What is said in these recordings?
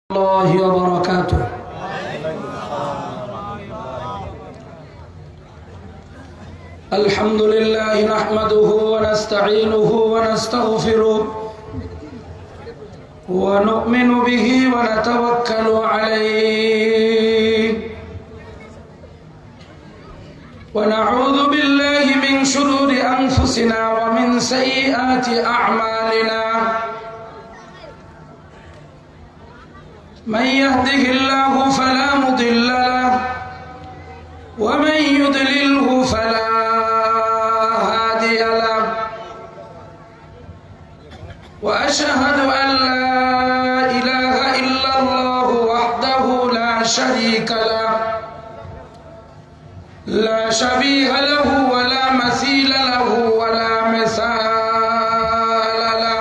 الله وبركاته. الحمد لله نحمده ونستعينه ونستغفره ونؤمن به ونتوكل عليه ونعوذ بالله من شرور أنفسنا ومن سيئات أعمالنا. من يهده الله فلا مضل له ومن يضلله فلا هادي له وأشهد أن لا إله إلا الله وحده لا شريك له لا شبيه له ولا مثيل له ولا مثال له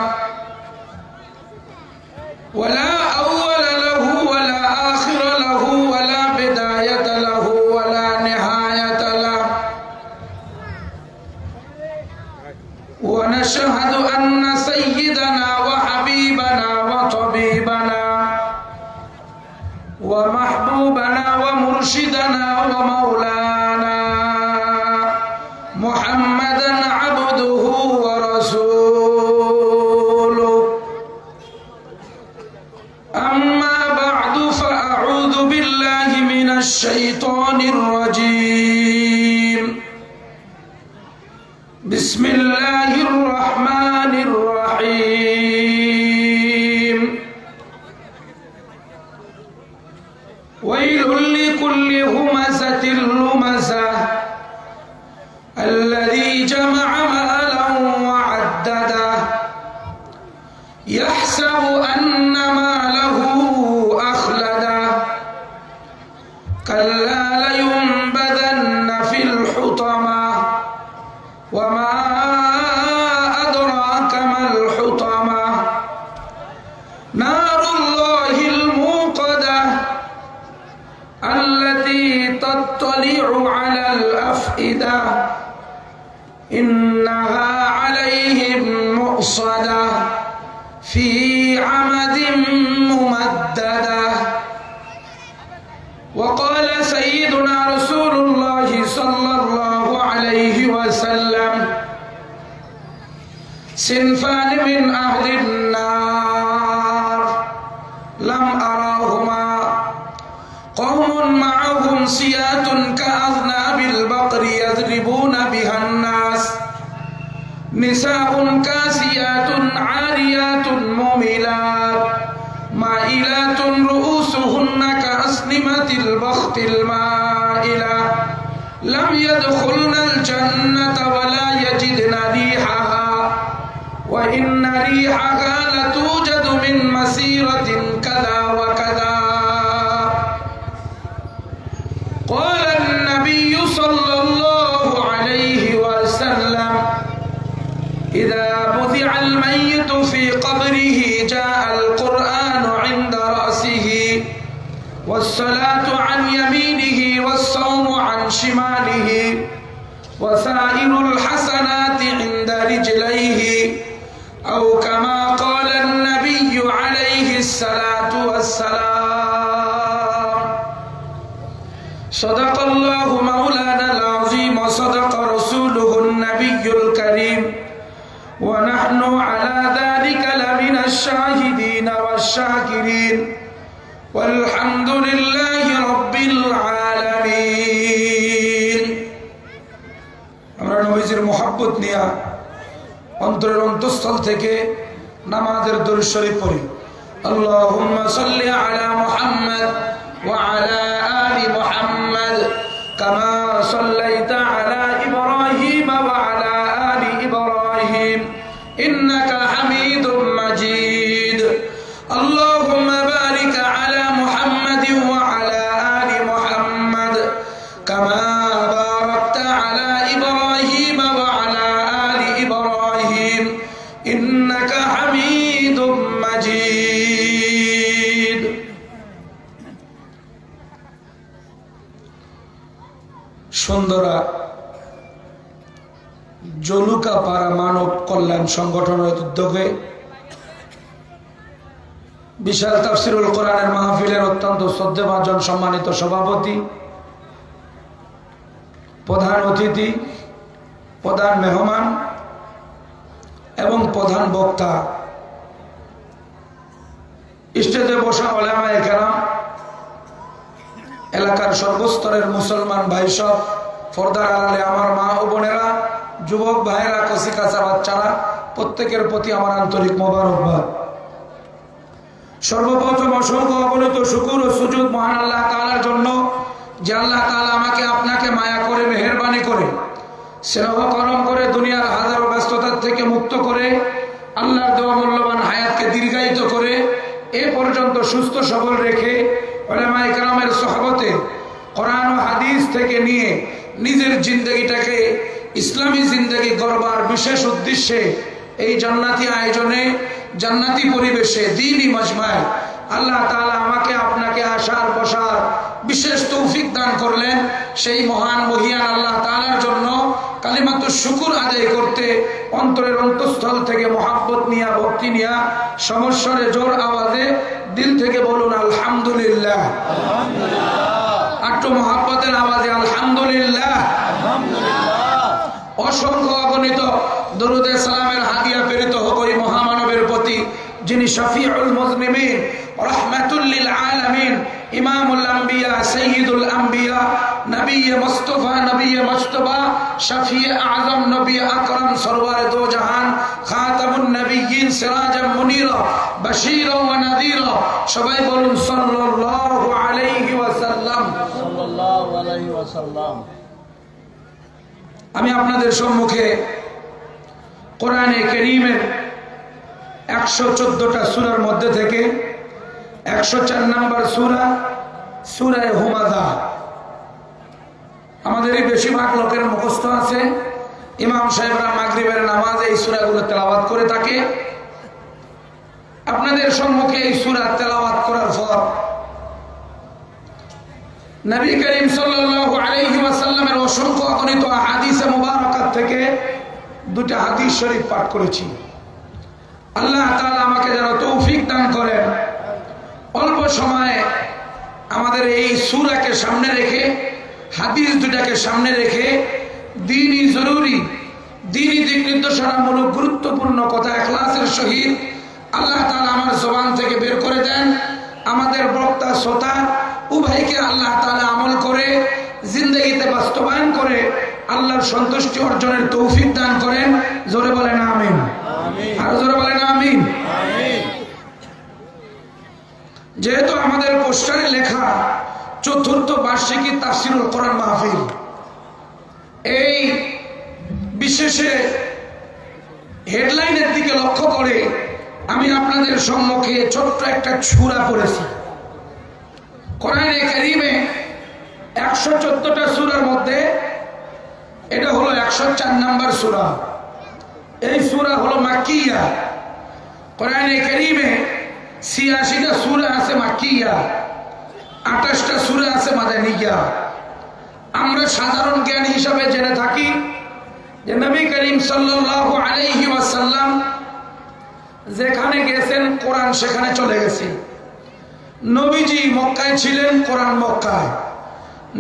ولا أول له ولا آخر له ولا بداية له ولا نهاية له. ونشهد أن سيدنا وحبيبنا وطبيبنا ومحبوبنا ومرشدنا ومولانا محمدا عبده ورسوله. أما بعد فأعوذ بالله من الشيطان الرجيم. بسم الله الرحمن الرحيم. ويل لكل همزة لمزة الذي جمع مالا وعدده يحسب أن ماله أخلده كلا لينبذن في الحطمة وما أدراك ما الحطمة نار الله الموقدة التي تطلع على الأفئدة إنها عليهم مؤصدة في عمد ممددة. وقال سيدنا رسول الله صلى الله عليه وسلم: صنفان من أهل النار لم أراهما قوم معهم سيات كأذناب البقر يضربون بها الناس نساء كاسيات عاريات مميلات مائلات رؤوسهن كأسنمة البخت المائلة لم يدخلن الجنة ولا يجدن ريحها وإن ريحها لتوجد من مسيرة كذا وكذا. قال النبي صلى الله عليه وسلم: إذا بذع الميت في قبره جاء القرآن عند رأسه والصلاة عن يمينه والصوم عن شماله وسائر الحسنات عند رجليه أو كما قال النبي عليه الصلاة والسلام. صدق الله مولانا العظيم وصدق رسوله النبي الكريم ونحن على ذلك لمن الشاهدين والشاكرين والحمد لله رب العالمين. আমরা নবীজির মুহাব্বত নিয়া অন্তরের অন্তঃস্থল থেকে নামাজের দরুদ শরীফ পড়ি। আল্লাহুম্মা সাল্লি আলা মুহাম্মদ ওয়া আলা আলি মুহাম্মদ কামা সাল্লাইতা আলা ইব্রাহিম ওয়া আলা আলি ইব্রাহিম ইন্নাকা হামিদুম মাজিদ। আল্লাহুম্মা বারিক আলা মুহাম্মাদিন ওয়া আলা আলি মুহাম্মদ কামা বারাকতা আলা ইব্রাহিম ওয়া আলা আলি ইব্রাহিম ইন্নাকা হামিদুম মাজিদ। সুন্দরা জলুকাপাড়া মানব কল্যাণ সংগঠনের উদ্যোগে বিশাল তাফসিরুল কোরআনের মাহফিলের অত্যন্ত শ্রদ্ধেভাজন সম্মানিত সভাপতি, প্রধান অতিথি, প্রধান মেহমান এবং প্রধান বক্তা, স্টেজে বসা উলামায়ে কেরাম, এলাকার সর্বস্তরের মুসলমান ভাই সব, পর্দার আড়ালে আমার মা ও বোনেরা, যুবক ভাইয়েরা, কচি কাঁচা বাচ্চারা, প্রত্যেকের প্রতি আমার আন্তরিক মোবারকবাদ। সর্বপ্রথম অসংখ্য অগণিত শুকর ও সুজুদ মহান আল্লাহ তাআলার জন্য, যে আল্লাহ তাআলা আমাকে আপনাকে মায়া করে, মেহেরবানি করে, স্নেহ করম করে, দুনিয়ার হাজারো ব্যস্ততার থেকে মুক্ত করে, আল্লাহর দেওয়া মূল্যবান হায়াতকে দীর্ঘায়িত করে এ পর্যন্ত সুস্থ সবল রেখে উলামায়ে কেরামের সোহবতে কোরআন ও হাদিস থেকে নিয়ে নিজের জিন্দগিটাকে ইসলামী জিন্দগি গড়বার বিশেষ উদ্দেশ্যে এই জান্নাতি আয়োজনে, জান্নাতি পরিবেশে, দ্বীনি মজমায় আল্লাহ তাআলা আমাকে আপনাকে আসার বসার বিশেষ তৌফিক দান করলেন। সেই মহান মহিয়ান আল্লাহ তাআলার জন্য কালিমাতুশ শুকর আদায় করতে অন্তরের অন্তঃস্থল থেকে মহাব্বত নিয়া, ভক্তি নিয়া, সমস্বরে জোর আওয়াজে দিল থেকে বলুন আলহামদুলিল্লাহ। একটু মহাব্বতের আওয়াজে আলহামদুলিল্লাহ। অসংখ্য অগণিত দরুদে সালামের হাদিয়া প্রেরিত হোক ওই মহামানবের প্রতি, যিনি শফিউল মুজনিমিন, রাহমাতুল লিল আলামিন, ইমামুল আম্বিয়া, সাইয়্যিদুল আম্বিয়া, নবী মুস্তাফা, নবী মুজতবা, শফিয়ে আযম, নবী আকরাম, সরওয়ারে দো জাহান, খাতামুন নবিয়্যিন, সিরাজাম মুনীরা, বাশীরা ওয়া নাযীরা। সবাই বলুন সাল্লাল্লাহু আলাইহি ওয়াসাল্লাম। সাল্লাল্লাহু আলাইহি ওয়াসাল্লাম। আমি আপনাদের সম্মুখে কোরআনে কারীমের 114টা সূরার মধ্যে থেকে 104 নম্বর সূরা, সূরা হুমাযা। আমাদের এই বেশিরভাগ লোকের মুখস্থ আছে। ইমাম সাহেবরা মাগরিবের নামাজে এই সূরাগুলো তেলাওয়াত করে থাকে। আপনাদের সম্মুখে এই সূরা তেলাওয়াত করার পর নবী করিম সাল্লাল্লাহু আলাইহি ওয়াসাল্লামের অসংখ্য অগণিত হাদিসে মুবারাকাত থেকে দুটো হাদিস শরীফ পাঠ করেছি। আল্লাহ তাআলা আমাকে যেন তৌফিক দান করেন অল্প সময়ে আমাদের এই সূরাকে সামনে রেখে, হাদিস দুটাকে সামনে রেখে দ্বীনি জরুরি, দ্বীনি দিক নির্দেশনামূলক গুরুত্বপূর্ণ কথা ইখলাসের সহিত আল্লাহ তাআলা আমার জবান থেকে বের করে দেন। আমাদের বক্তা শ্রোতা উভয়কে আল্লাহ তাআলা আমল করে জিন্দগিতে বাস্তবায়ন করে আল্লাহর সন্তুষ্টি অর্জনের তৌফিক দান করেন। জোরে বলেন আমিন। আর জোরে বলেন আমিন। যেহেতু আমাদের পোস্টারে লেখা ৪র্থ বার্ষিকী তাফসিরুল কোরআন মাহফিল, এই বিশেষে হেডলাইনের দিকে লক্ষ্য করে আমি আপনাদের সম্মুখে ছোট্ট একটা সূরা পড়েছি। কোরআনে কারীমে 114টা সূরার মধ্যে এটা হলো 104 নম্বর সূরা। এই সূরা হলো মাক্কিয়া। কোরআনে কারীমে 86টা সূরা আছে মাক্কিয়া, 28টা সূরা আছে মাদানিয়া। আমরা সাধারণ জ্ঞান হিসাবে জেনে থাকি যে নবী করিম সাল্লাল্লাহু আলাইহি ওয়াসাল্লাম যেখানে গেছেন কোরআন সেখানে চলে গেছে। নবীজি মক্কায় ছিলেন, কোরআন মক্কায়।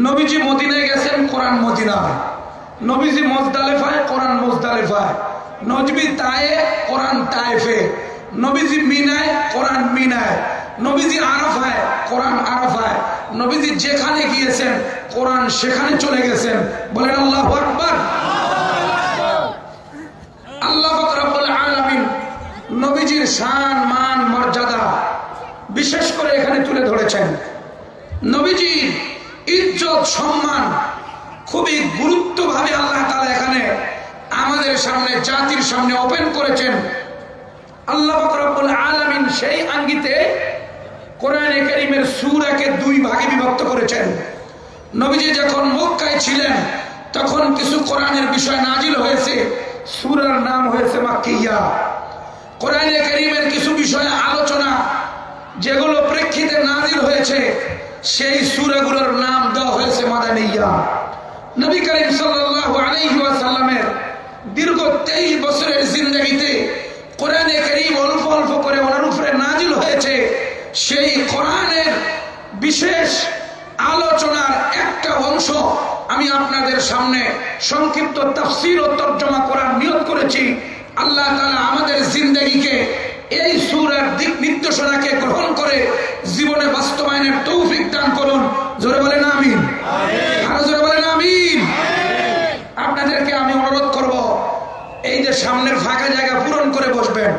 নবীজি মদিনায় গেছেন, কোরআন মদিনায়। নবীজি মুজদালিফায়, কোরআন মুজদালিফায়। নবী তায়ে, কোরআন তায়েফে। নবীজি মিনায়, কোরআন মিনায়। নবীজি আরাফায়, কোরআন আরাফায়। নবীজি যেখানে গিয়েছেন কোরআন সেখানে চলে গেছেন। বলেন আল্লাহু আকবার। আল্লাহ পাক রব্বুল আলামিন নবীজির শান, মান, মর্যাদা বিশেষ করে এখানে তুলে ধরেছেন। নবীজির ইজ্জত, সম্মান খুবই গুরুত্বভাবে আল্লাহ তাআলা এখানে আমাদের সামনে, জাতির সামনে ওপেন করেছেন। আল্লাহ পাক রব্বুল আলামিন সেই আঙ্গিতে কোরআনে কারীমের সূরাকে 2 ভাগে বিভক্ত করেছেন। নবীজি যখন মক্কায় ছিলেন তখন কিছু কোরআনের বিষয় নাজিল হয়েছে, সূরার নাম হয়েছে মাক্কিয়া। কোরআনে কারীমের কিছু বিষয়ে আলোচনা যেগুলো প্রেক্ষিতে নাজিল হয়েছে সেই সূরাগুলোর নাম দেওয়া হয়েছে মাদানিয়া। নবী করিম সাল্লাল্লাহু আলাইহি ওয়াসাল্লামের দীর্ঘ 23 বছরের জিন্দেগিতে কোরআনে কারীম অল্প অল্প করে ওনার উপরে নাজিল হয়েছে। সেই কোরআনের বিশেষ আলোচনার একটা অংশ আমি আপনাদের সামনে সংক্ষিপ্ত তাফসীর ও তরজমা করার নিয়ত করেছি। আল্লাহ তাআলা আমাদের জিন্দেগিকে এই সূরার দিক নির্দেশনাকে গ্রহণ করে জীবনে বাস্তবায়নের তৌফিক দান করুন। জোরে বলেন আমিন। আরো জোরে বলেন আমিন। আপনাদেরকে আমি অনুরোধ করব, এই যে সামনের ফাঁকা জায়গা পূরণ করে বসবেন।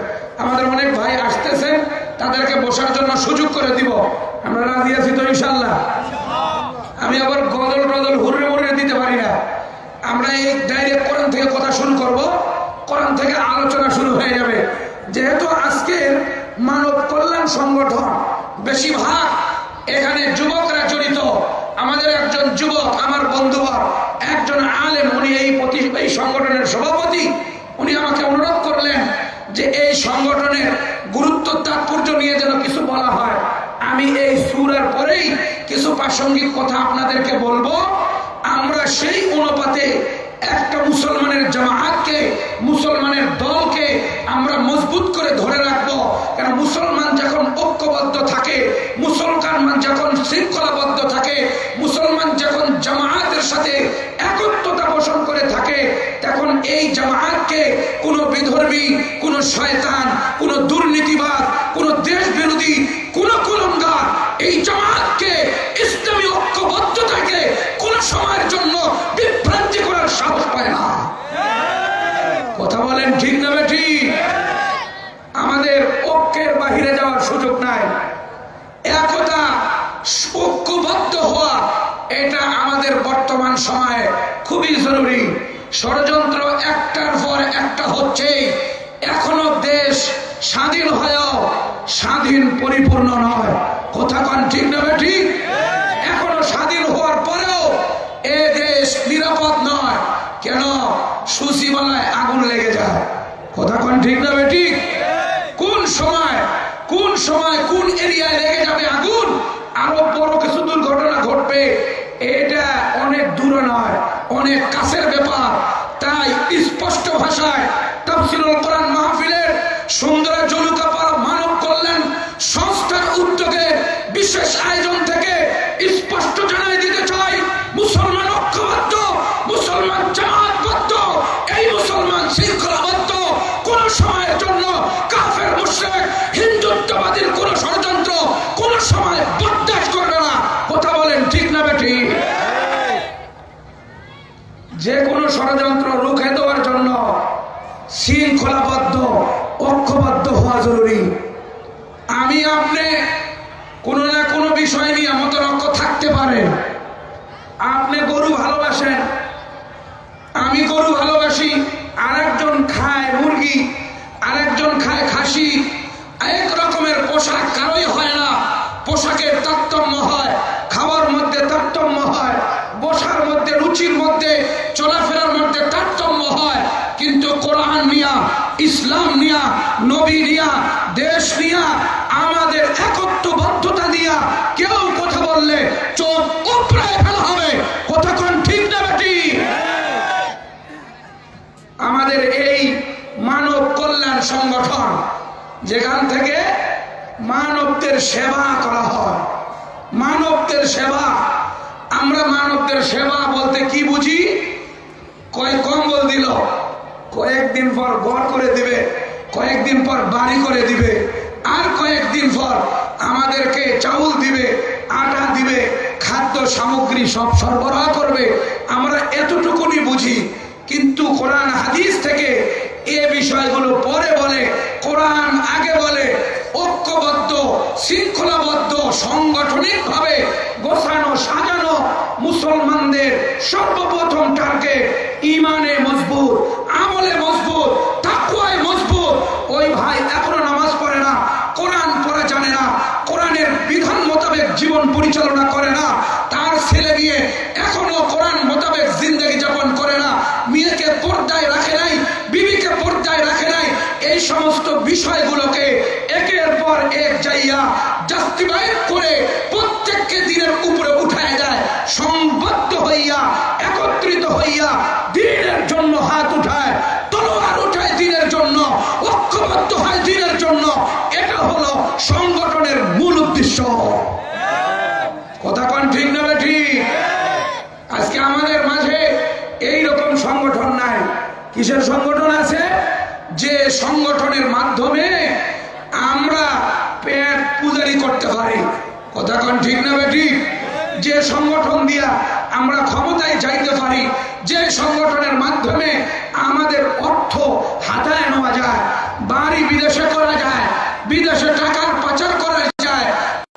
আমাদের অনেক ভাই আসতেছেন, তাদেরকে বসার জন্য সুযোগ করে দিব। আমরা রাজি আছি তো ইনশাআল্লাহ? আমি আবার গজল টজল হুররে মুররে দিতে পারি না। আমরা এই ডাইরেক্ট কোরআন থেকে কথা শুরু করব, কোরআন থেকে আলোচনা শুরু হয়ে যাবে। যেহেতু আজকের মানব কল্যাণ সংগঠন বেশিরভাগ এখানে যুবকরা জড়িত, আমাদের একজন যুবক আমার বন্ধুবর একজন আলেম, উনি এই সংগঠনের সভাপতি, উনি আমাকে অনুরোধ করলেন যে এই সংগঠনের গুরুত্ব তাৎপর্য নিয়ে যেন কিছু বলা হয়। আমি এই সূরার পরেই কিছু প্রাসঙ্গিক কথা আপনাদেরকে বলবো। আমরা সেই অনুপাতে একটা মুসলমানের জামায়াতকে, মুসলমানের দলকে আমরা মজবুত করে ধরে রাখবো। কারণ মুসলমান যখন ঐক্যবদ্ধ থাকে, মুসলমান যখন শৃঙ্খলাবদ্ধ থাকে, মুসলমান যখন জামায়াতের সাথে একত্রতা পোষণ করে থাকে, তখন এই জামায়াতকে কোনো বিধর্মী, কোনো শয়তান, কোনো দুর্নীতিবাদ, কোনো দেশ বিরোধী, কোনো কুলঙ্গার এই জামায়াতকে, ইসলামী ঐক্যবদ্ধতাকে কোন সময়ের জন্য বিভ্রান্তি করার সাহস পায় না। কথা বলেন ঠিক না বেঠিক? আমাদের ঐক্যের বাহিরে যাওয়ার সুযোগ নাই। একতা, ঐক্যবদ্ধ হওয়া, এটা আমাদের বর্তমান সময়ে খুবই জরুরি। ষড়যন্ত্র একটার পর একটা হচ্ছে। এখনো দেশ স্বাধীন হয়েও স্বাধীন পরিপূর্ণ নয়। কথা কন ঠিক না বেঠিক? এখনো স্বাধীন হওয়ার পরেও এ দেশ নিরাপদ নয়। কেন? সূচিবালায় আগুন লেগে যায়। কথা কন ঠিক না বেঠিক? কোন সময় কোন এরিয়ায় লেগে যাবে আগুন, আরো বড় কিছু দুর্ঘটনা ঘটবে, এটা অনেক দূরে নয়, অনেক কাছের ব্যাপার। তাই স্পষ্ট ভাষায় তাফসীরুল কোরআন মাহফিলের সুন্দর জলুকাপাড়া মানব কল্যাণ সংস্থার উদ্যোগে বিশেষ আয়োজন থেকে স্পষ্ট জানাই দিতে চাই, মুসলমান ঐক্যবদ্ধ, মুসলমান জামায়াতবদ্ধ, এই মুসলমান শৃঙ্খলাবদ্ধ। কোন সময়ের জন্য কাফের, মুশরিক, হিন্দুত্ববাদীর কোন ষড়যন্ত্র কোন সময় বরদাস্ত করবে না। কথা বলেন ঠিক না বেঠিক? যে কোনো ষড়যন্ত্র রুখে দেওয়ার জন্য শৃঙ্খলাবদ্ধ, ঐক্যবদ্ধ হওয়া জরুরি। আমি আপনি কোনো না কোনো বিষয় নিয়ে মতনৈক্য থাকতে পারে। আপনি গরু ভালোবাসেন, আমি গরু ভালোবাসি, আরেকজন খায় মুরগি, আরেকজন খায় খাসি। এক রকমের পোশাক কারোই হয় না। পোশাকের তারতম্য হয়, খাওয়ার মধ্যে তারতম্য হয়, বসার মধ্যে, রুচির মধ্যে, চলাফেরার মধ্যে তারতম্য হয়। কিন্তু কোরআন নিয়া, ইসলাম নিয়া, নবী নিয়া, দেশ নিয়া, আমাদের একত্ববদ্ধতা নিয়া কেউ কথা বললে চোখ উপড়ে ফেলা হবে। কথা কোন ঠিক না বেটি? আমাদের এই মানব কল্যাণ সংগঠন, যেখান থেকে মানবদের সেবা করা হয়, মানবদের সেবা। আমরা মানবদের সেবা বলতে কি বুঝি? কম্বল দিল, কয়েকদিন পর ঘর করে দিবে, কয়েকদিন পর বাড়ি করে দিবে, আর কয়েকদিন পর আমাদেরকে চাউল দিবে, আটা দিবে, খাদ্য সামগ্রী সব সরবরাহ করবে। আমরা এতটুকুনি বুঝি। কিন্তু কোরআন হাদিস থেকে এ বিষয়গুলো পরে বলে, কোরআন আগে বলে। ঐক্যবদ্ধ, শৃঙ্খলাবদ্ধ, সাংগঠনিক ভাবে গোছানো সাজানো মুসলমানদের সর্বপ্রথম টার্গেট ইমানে মজবুত, আমলে মজবুত, তাকওয়ায় মজবুত। ওই ভাই এখনো নামাজ পড়ে না, কোরআন পড়া জানে না, কোরআনের বিধান মোতাবেক জীবন পরিচালনা করে না, তার ছেলে মেয়ে এখনো কোরআন মোতাবেক জিন্দেগি যাপন করে না, মেয়েকে পর্দায় রাখে নাই, বিবিকে পর্দায় রাখে নাই। এই সমস্ত বিষয়গুলোকে একের পর এক যাইয়া জাস্টিফাই করে প্রত্যেককে দিনের উপরে উঠায় দেয়। সংবদ্ধ হইয়া, একত্রিত হইয়া দিনের জন্য হাত উঠায়, তলোয়ার উঠায় দিনের জন্য, ঐক্যবদ্ধ হয় দিনের জন্য। এটা হলো সংগঠনের মূল উদ্দেশ্য। আমাদের মাঝে এই রকম সংগঠন নাই। কিসের সংগঠন আছে? যে সংগঠনের মাধ্যমে আমরা পেট পূজারি করতে পারি। কথা কোন ঠিক না বেঠিক? যে সংগঠন দিয়া আমরা ক্ষমতায় যাইতে পারি, যে সংগঠনের মাধ্যমে আমাদের অর্থ হাতায় নেওয়া যায়, বাড়ি বিদেশে করা যায়, বিদেশে টাকার পাচার করা যায়,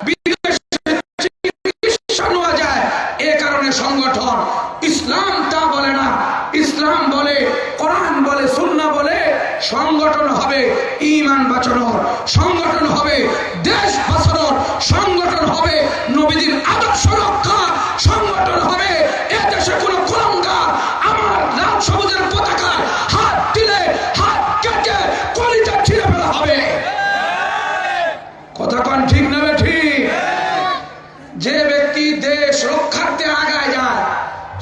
বিদেশে চিকিৎসা নেওয়া যায়, এ কারণে সংগঠন। ইসলাম তা বলে না। ইসলাম বলে, কোরআন বলে, সুন্নাহ বলে সংগঠন হবে ঈমান বাঁচানোর, সংগঠন হবে দেশ বাঁচানোর, সংগঠন হবে নবীজির আদর্শ রক্ষা, সংগঠন হবে এ দেশে কোনো কুলাঙ্গার আমার লাল সবুজের পতাকা হাত দিলে হাত কেটে কলিজা ছিঁড়ে ফেলা হবে। কথা কোন ঠিক না ঠিক? যে ব্যক্তি দেশ রক্ষার্থে আগায় যায়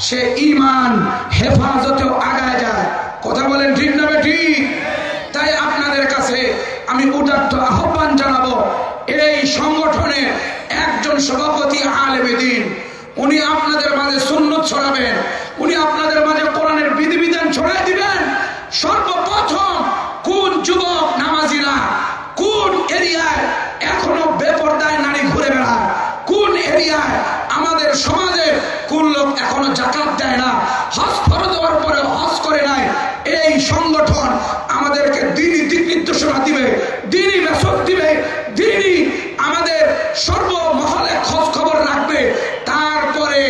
সে ঈমান হেফাজতেও আগায় যায়। কথা বলেন ঠিক না ঠিক? তাই আপনাদের কাছে আমি উদাত্ত আহ্বান জানাবো, এই সংগঠনের একজন সভাপতি আলেমে দ্বীন, উনি আপনাদের মাঝে সুন্নত ছড়াবেন, উনি আপনাদের মাঝে কোরআনের বিধিবিধান ছড়াই দিবেন। সর্বপ্রথম কোন যুবক নামাজিরা কোন এরিয়ায় এখনো বেপরদায় নারী ঘুরে বেড়ায়, কোন এরিয়ায় আমাদের সমাজে কোন লোক এখনো যাকাত দেয় না, হজ ফরজ হওয়ার পরে হজ করে নাই, এই সংগঠন আমাদেরকে দ্বীনি দিক নির্দেশনা দিবে, দ্বীনি মেসেজ দিবে, দ্বীনি আমাদের সর্বমহলে খোঁজ খবর রাখবে। তারপরে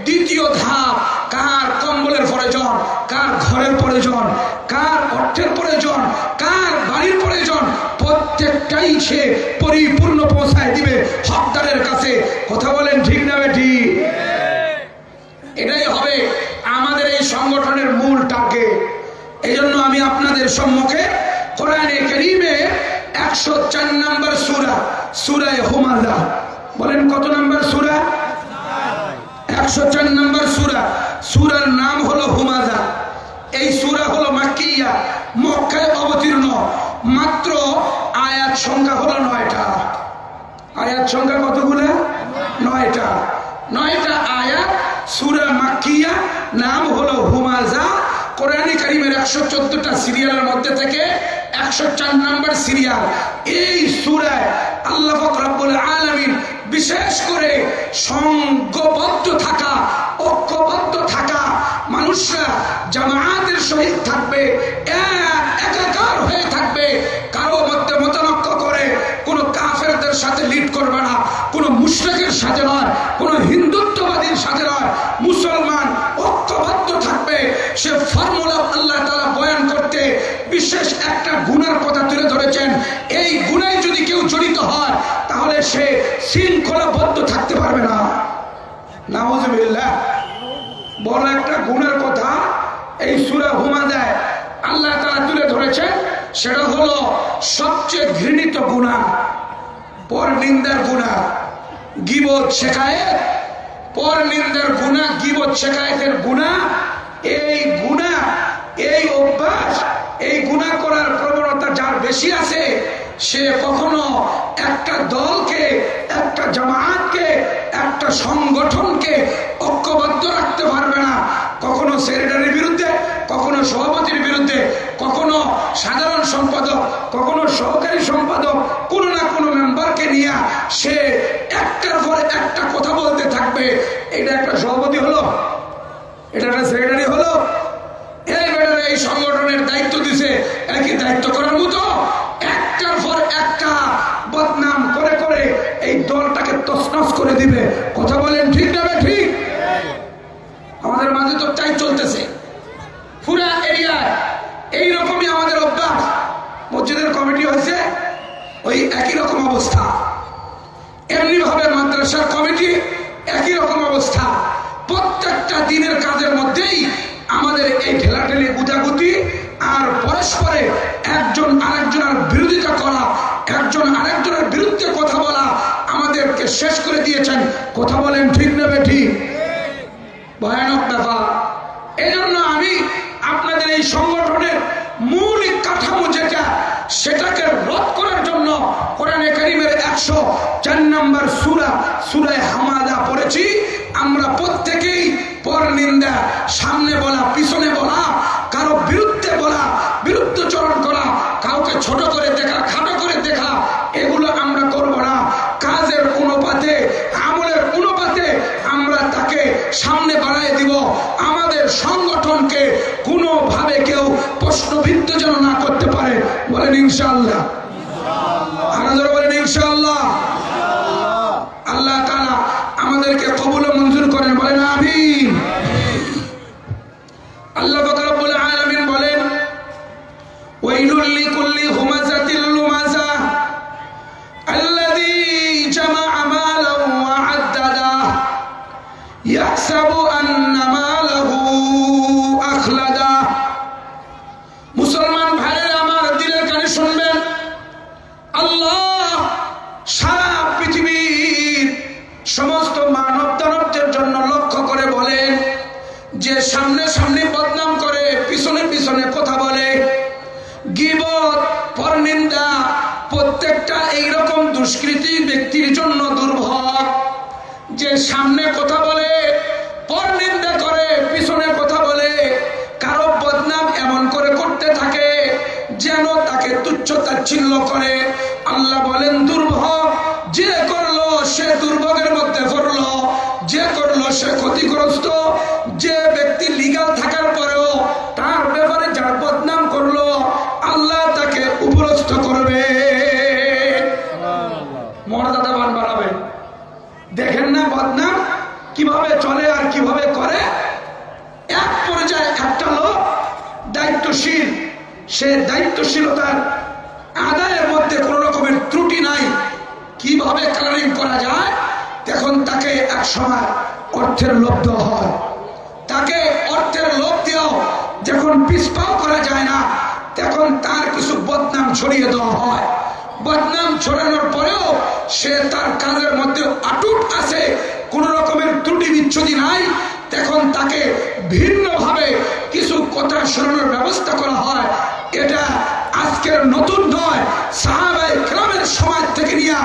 দ্বিতীয় ধাপ, কার কম্বলের প্রয়োজন, কার ঘরের প্রয়োজন, কার অর্থের প্রয়োজন, কার বাড়ির প্রয়োজন, প্রত্যেকটাই সে পরিপূর্ণ পৌঁছায় দিবে হকদারের কাছে। কথা বলেন ঠিক না ঠিক? এটাই হবে আমাদের এই সংগঠনের মূল টার্গেট। এই জন্য আমি আপনাদের সম্মুখে কোরআনে কারীমে 104 নম্বর সূরা, সূরা হুমাযা, বলেন কত নম্বর সূরা? 104 নম্বর সূরা। সূরার নাম হলো হুমাযা। এই সূরা হলো মাক্কিয়া, মক্কায় অবতীর্ণ। মাত্র আয়াত সংখ্যা হলো 9টা। আয়াত সংখ্যা কতগুলো? 9টা। 9টা আয়াত, সূরা মাক্কিয়া, নাম হলো হুমাযা। কোরআনে কারীমের 114টা সিরিয়ালের মধ্যে থেকে 104 নম্বর সিরিয়াল। এই সূরায় আল্লাহ পাক রব্বুল আলামিন বিশেষ করে সংঘবদ্ধ থাকা, ঐক্যবদ্ধ থাকা মানুষরা জামায়াতের সহিত থাকবে, একাকার হয়ে থাকবে, কারো মধ্যে মতানক্য করে কোনো কাফেরদের সাথে লিড করবে না, কোনো মুশরিকের সাথে নয়, কোনো হিন্দুত্ববাদীর সাথে নয়, মুসলমান ঐক্যবদ্ধ থাকবে। সে ফর্মুলা আল্লাহ তাআলা বয়ান করতে বিশেষ একটা গুণের কথা তুলে ধরেছেন। এই গুণে যদি কেউ জড়িত হয় তাহলে সে শৃঙ্খলাবদ্ধ থাকতে পারবে না। নাউযুবিল্লাহ। বড় একটা গুণের কথা এই সূরা হুমাযায় আল্লাহ তাআলা তুলে ধরেছেন। সেটা হলো সবচেয়ে ঘৃণিত গুনাহ, পর নিন্দার গুনাহ, গীবত শিকায়েত, পর নিন্দার গুনাহ, গীবত শিকায়েতের গুনাহ। এই গুনাহ, এই অভ্যাস, এই গুনাহ করার প্রবণতা যার বেশি আছে সে কখনো একটা দলকে, একটা জামায়াতকে, একটা সংগঠনকে ঐক্যবদ্ধ রাখতে পারবে না। কখনো সেক্রেটারির বিরুদ্ধে, কখনো সভাপতির বিরুদ্ধে, কখনো সাধারণ সম্পাদক, কখনো সহকারী সম্পাদক, কোনো না কোনো মেম্বারকে নিয়ে সে একটার পর একটা কথা বলতে থাকবে। এটা একটা সভাপতি হলো, এটা একটা সেক্রেটারি হলো, এই বেটারে এই সংগঠনের দায়িত্ব দিছে, একই দায়িত্ব করার মতো একটার পর একটা বদনাম করে করে এই দলটাকে তছনছ করে দিবে। কথা বলেন ঠিক না ঠিক? আমাদের মাঝে তো তাই চলতেছে পুরা এরিয়ায়। এইরকমই আমাদের অভ্যাস। মসজিদের কমিটি হয়েছে, ওই একই রকম অবস্থা। এমনি ভাবে মাদ্রাসার কমিটি, একই রকম অবস্থা। প্রত্যেকটা দিনের কাজের মধ্যেই আমাদের এই ঠেলাঠেলি, গুতাগুতি আর পরস্পরে একজন আরেকজনের বিরোধিতা করা, একজন আরেকজনের বিরুদ্ধে কথা বলা আমাদেরকে শেষ করে দিয়েছেন। কথা বলেন ঠিক না ঠিক? ভয়ানক ব্যাপার। এই জন্য আমি আপনাদের এই সংগঠনের মৌলিক কাঠামো যেটা, সেটাকে রদ করার জন্য কোরআনে কারীমের 104 নম্বর সূরা, সূরা হুমাযা পড়েছি। আমরা প্রত্যেকেই পর নিন্দা, আমাদেরকে কবুল ও মঞ্জুর করেন, বলেন আমিন। আল্লাহ পাক রব্বুল আলামিন বলেন, ওয়াইলুল লিকুল্লি হুমাযাতিল লুমাযা আল্লাযী জামাআ মালান ওয়া আদ্দাদা ইয়াহসাবু আন্না মালাহু আখলাদা। মুসলমান ভাইরা আমার, দিলের কানে শুনবেন, আল্লাহ সারা পৃথিবীর সমস্ত মানব দানবদের জন্য লক্ষ্য করে বলেন যে সামনে সামনে বদনাম করে, পিছনে পিছনে কথা বলে, গীবত, পরনিন্দা, প্রত্যেকটা এইরকম দুষ্কৃতী ব্যক্তির জন্য দুর্ভোগ। যে সামনে কথা বলে, পরনিন্দা করে, পিছনে কথা বলে, কারো বদনাম এমন করে করতে থাকে যেন তাকে তুচ্ছ তাচ্ছিল্য করে। আল্লাহ বলেন দুর্ভোগ। যে করলো সে দুর্ভোগের মধ্যে পড়লো, যে করলো সে ক্ষতিগ্রস্ত। যে ব্যক্তি লিগ্যাল থাকার পরেও তার ব্যাপারে যার বদনাম করলো, আল্লাহ তাকে উপরস্থ করবে, মর্যাদাবান বানাবে। দেখেন না বদনাম কিভাবে চলে আর কিভাবে করে। এক পর্যায়ে একটা লোক দায়িত্বশীল, সে দায়িত্বশীলতার আদায়ের মধ্যে কোন রকমের ত্রুটি নাই, কিভাবে কালারিং করা যায়। তখন তাকে এক সময় অর্থের লোভ দেওয়া হয়, তাকে অর্থের লোভ দিয়েও যখন পিছপাও করা যায় না, তখন তার কিছু বদনাম ছড়িয়ে দেওয়া হয়। বদনাম ছড়ানোর পরেও সে তার কাজের মধ্যে অটুট আছে, কোন রকমের ত্রুটি বিচ্ছুতি নাই। তখন তাকে ভিন্নভাবে কিছু কথা শোনানোর ব্যবস্থা করা হয়। এটা আজকের নতুন নয়, সাহাবায়ে কেরামের সমাজ থেকে নিয়ে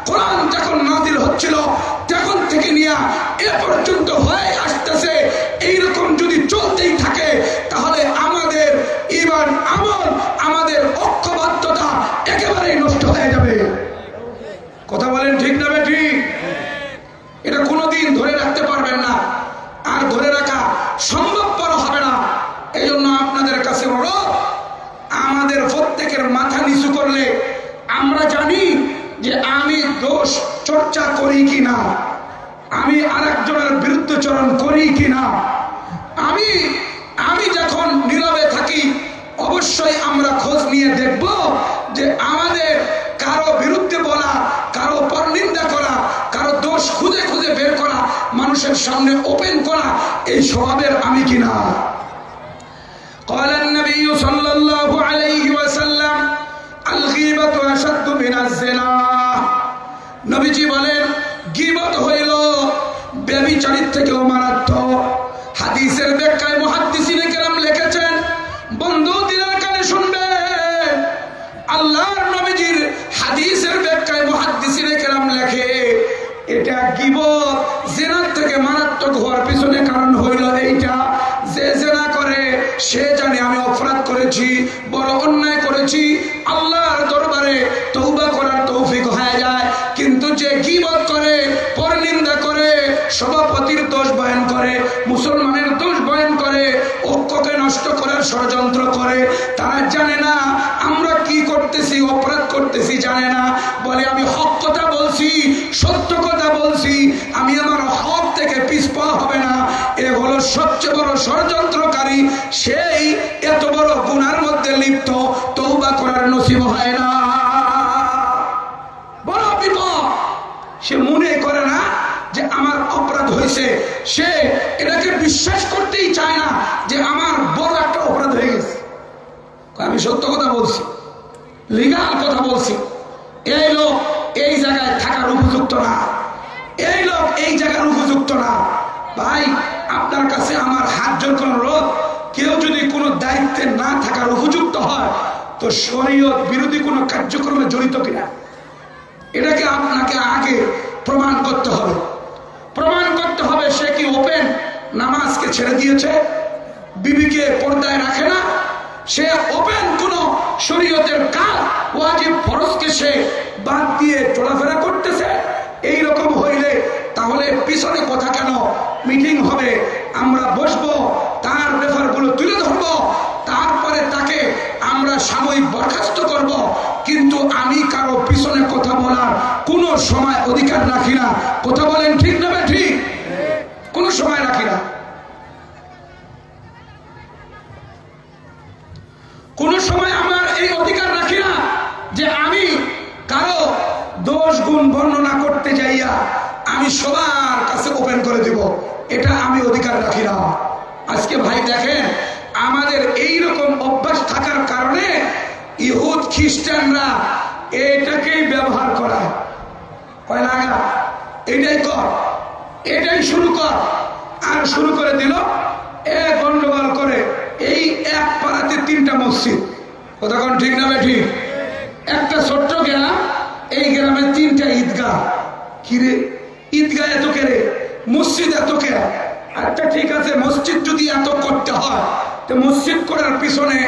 কোরআন যখন নাযিল হচ্ছিল তখন থেকে নিয়ে এ পর্যন্ত হয়ে আসতেছে। এইরকম যদি চলতেই থাকে তাহলে আমাদের ঈমান, আমল, আমাদের ঐক্যবদ্ধতা একেবারেই নষ্ট হয়ে যাবে। কথা বলেন ঠিক না ঠিক? এটা কোনোদিন ধরে রাখতে পারবেন না, আর ধরে রাখা সম্ভবপর হবে না। এই জন্য আপনাদের কাছে অনুরোধ, আমাদের প্রত্যেকের মাথা নিচু করলে আমরা জানি যে আমি দোষ চর্চা করি কিনা, আমি আরেকজনের বিরুদ্ধচরণ করি কিনা। আমি যখন নীরবে থাকি অবশ্যই আমরা খোঁজ নিয়ে দেখব যে আমাদের কারো বিরুদ্ধে বলা, কারো পরনিন্দা করা, কারো দোষ খুঁজে খুঁজে বের করা, মানুষের সামনে ওপেন করা, এই স্বভাবের আমি কিনা। قال النبي صلى الله عليه وسلم الغيبة أشد من الزنا। নবীজি বলেন গীবত হইল ব্যভিচারীর থেকেও মারাত্মক। হাদিসের ব্যাখ্যায় মুহাদ্দিসিনে কেরাম লিখেছেন, বন্ধু দিলের কানে শুনবেন, আল্লাহর নবীজির হাদিসের ব্যাখ্যায় মুহাদ্দিসিনে কেরাম লেখে এটা গীবত জিনার থেকে মারাত্মক হওয়ার পিছনে কারণ হইল এইটা, যে জিনা করে সে জানে আমি অপরাধ করেছি, বড় অন্যায় করেছি, আল্লাহর দরবারে তওবা করার তৌফিক হয়ে যায়। কিন্তু যে গীবত করে, পরনিন্দা করে, সভাপতির দোষ বয়ান করে, মুসলমানের দোষ বয়ান করে, ঐক্যকে নষ্ট করার ষড়যন্ত্র করে, তারা জানে না আমরা কি করতেছি, অপরাধ করতেছি জানে না। বলে আমি হক কথা বলছি, সত্য কথা বলছি, আমি আমার হক থেকে পিছপা হবে না। এ হলো সবচেয়ে বড় ষড়যন্ত্রকারী, সেই এত বড় গুনার মধ্যে লিপ্ত, তওবা করার নসিব হয় না। বড় বিপদ। সে মনে করে না যে আমার অপরাধ হয়েছে, সে এটাকে বিশ্বাস করতেই চায় না যে আমার বড় একটা অপরাধ হয়ে গেছে। আমি সত্য কথা বলছি, লিগ্যাল কথা বলছি, এই লোক এই জায়গায় থাকার উপযুক্ত না, এই লোক এই জায়গার উপযুক্ত না। ভাই, আপনার কাছে আমার হাত জোর করার অনুরোধ, কেউ যদি কোনো দায়িত্বে না থাকার উপযুক্ত হয় তো শরীয়ত বিরোধী কোনো কার্যক্রমে জড়িত কিনা এটাকে আপনাকে আগে প্রমাণ করতে হবে। প্রমাণ করতে হবে সে কি ওপেন নামাজকে ছেড়ে দিয়েছে, বিবিকে পর্দায় রাখে না, সে ওপেন কোন শরীয়তের কাজ, ওয়াজিব ফরজকে সে বাদ দিয়ে চলাফেরা করতেছে। এইরকম হইলে তাহলে পিছনে কথা কেন? মিটিং হবে, আমরা বসবো, তার ব্যাপারগুলো তুলে ধরবো, তারপরে তাকে আমরা সাময়িক বরখাস্ত করব। কিন্তু আমি কারো পিছনে কথা বলার কোনো সময় অধিকার রাখি না। কথা বলেন ঠিক না ঠিক? সময় রাখি না, কোনো সময় আমার এই অধিকার রাখি না যে আমি কারো দোষ গুণ বর্ণনা করতে যাইয়া আমি সবার কাছে ওপেন করে দিব, এটা আমি অধিকার রাখি না। আজকে ভাই দেখেন, আমাদের এই রকম অভ্যাস থাকার কারণে ইহুদ খ্রিস্টানরা এটাকেই ব্যবহার করায়, কয় লাগা এটাই কর, এটাই শুরু কর, আর শুরু করে দিল গন্ডগোল করে। এই এক পাড়াতে 3টা মসজিদ, কথা কোন ঠিক না ঠিক? একটা ছোট্ট গ্রাম, এই গ্রামে 3টা ঈদগাহ। কিরে ঈদগাহ এত কেড়ে, মসজিদ এত কেড়ে? আচ্ছা ঠিক আছে, মসজিদ যদি এত করতে হয় তো মসজিদ করার পিছনে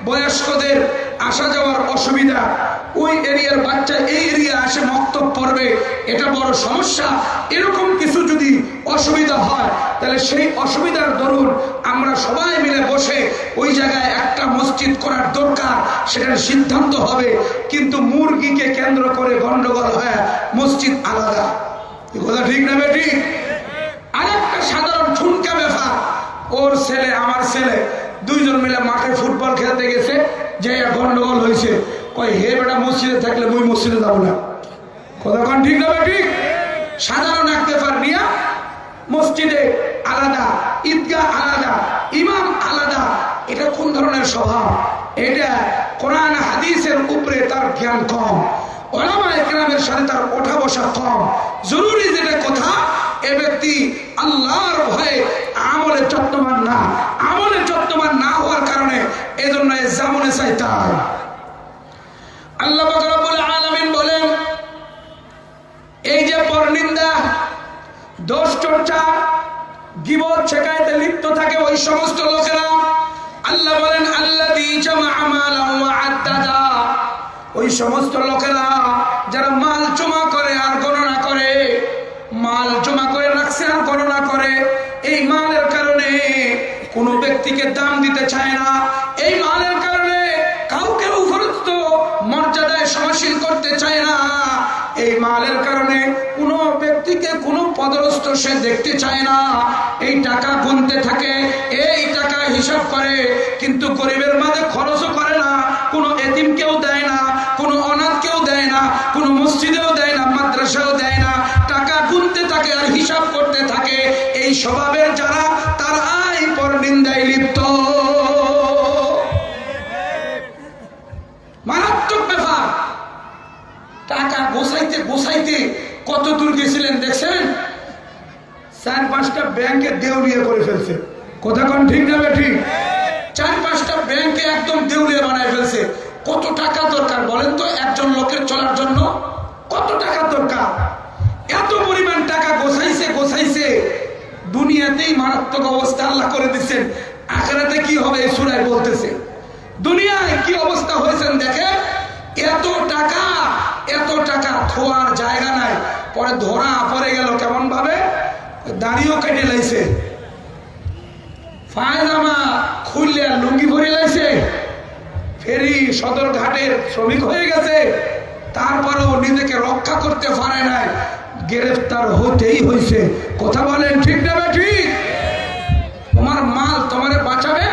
বয়স্কদের আসা যাওয়ার অসুবিধা, ওই এরিয়ার বাচ্চা এই এরিয়া আসে মক্তব পড়বে, এটা বড় সমস্যা। এরকম কিছু যদি অসুবিধা হয় তাহলে সেই অসুবিধার দরুন আমরা সবাই মিলে বসে ওই জায়গায় একটা মসজিদ করার দরকার, সেটার সিদ্ধান্ত হবে। কিন্তু মুরগিকে কেন্দ্র করে গন্ডগোল হয়, মসজিদ আলাদা, কথা ঠিক না বেটি? আরেকটা সাধারণ ঠুনকা ব্যাপার, ওর ছেলে আমার ছেলে দুইজন মিলে মাঠে ফুটবল খেলতে গেছে, যে গন্ডগোল হয়েছে, কয় হে বেটা মসজিদে থাকলে মুই মসজিদে যাবো না, কথা কোন ঠিক না ঠিক? সাধারণ এক ব্যাপার নিয়ে মসজিদে আলাদা, ঈদগাহ আলাদা, ইমাম আলাদা, এটা কোন ধরনের স্বভাব? এটা কোরআন হাদিসের উপরে তার জ্ঞান কম, ওলামা ইকরামের সাথে তার ওঠা বসা কম। জরুরি যেটা কথা, এ ব্যক্তি আল্লাহর ভয়ে আমলে যত্নবান না, আমলে যত্নবান না হওয়ার কারণে এজন্য জামনে চাইতাম। আল্লাহ পাক রব্বুল আলামিন বলেন, এই যে পরনিন্দা, দোষ চর্চা, গীবত শেখায়তে লিপ্ত থাকে ওই সমস্ত লোকেরা, আল্লাহ বলেন আল্লাযী জামাআ মালান ওয়া আদ্দাদা, ওই সমস্ত লোকেরা যারা মাল জমা করে আর গণনা করে, মাল জমা করে রাখছে আর গণনা করে, এই মালের কারণে কোনো ব্যক্তিকে দাম দিতে চায় না, এই মালের কারণে কাউকে উপরস্থ মর্যাদায় সমাসীন করতে চায় না, এই মালের কারণে কোনো ব্যক্তিকে কোনো পদস্থ সে দেখতে চায় না, এই টাকা গুনতে থাকে, এই টাকা হিসাব করে, কিন্তু গরিবের মাঝে খরচও করে না, কোনো এতিমকেও দেয় না, কোনো অনাথকেও দেয় না, কোনো মসজিদেও দেয় না, মাদ্রাসাও দেয় না, টাকা গুনতে থাকে আর হিসাব করতে থাকে। এই স্বভাবের যারা, তারাই পরনিন্দায় লিপ্ত। মারাত্মক ব্যাপার। টাকা গোছাইতে গোছাইতে কত দূর গেছিলেন দেখছেন? 4-5টা ব্যাংকে দেউলিয়া করে ফেলছে, কথা কোন ঠিক না ঠিক? 4-5টা ব্যাংকে একদম দেউলিয়া বানায় ফেলছে। কত টাকা দরকার বলেন তো একজন লোকের চলার জন্য? কত টাকা দরকার? এত পরিমাণ টাকা গোছাইছে গোছাইছে, দুনিয়াতেই মারাত্মক অবস্থা আল্লাহ করে দিচ্ছেন। আখিরাতে কি হবে এই সূরায় বলতেছে। দুনিয়ায় কি অবস্থা হয়েছেন দেখে, এত টাকা থোয়ার জায়গা নাই। পরে ধরা পড়ে গেল কেমন ভাবে, দাড়িও কেটে লাইছে, পায়জামা খুললে লুঙ্গি ভরে লাইছে, ফেরি সদর ঘাটের শ্রমিক হয়ে গেছে, তারপরেও নিজেকে রক্ষা করতে পারে নাই, গ্রেফতার হতেই হয়েছে। কথা বলেন ঠিক না ঠিক? তোমার মাল তোমারে বাঁচাবে,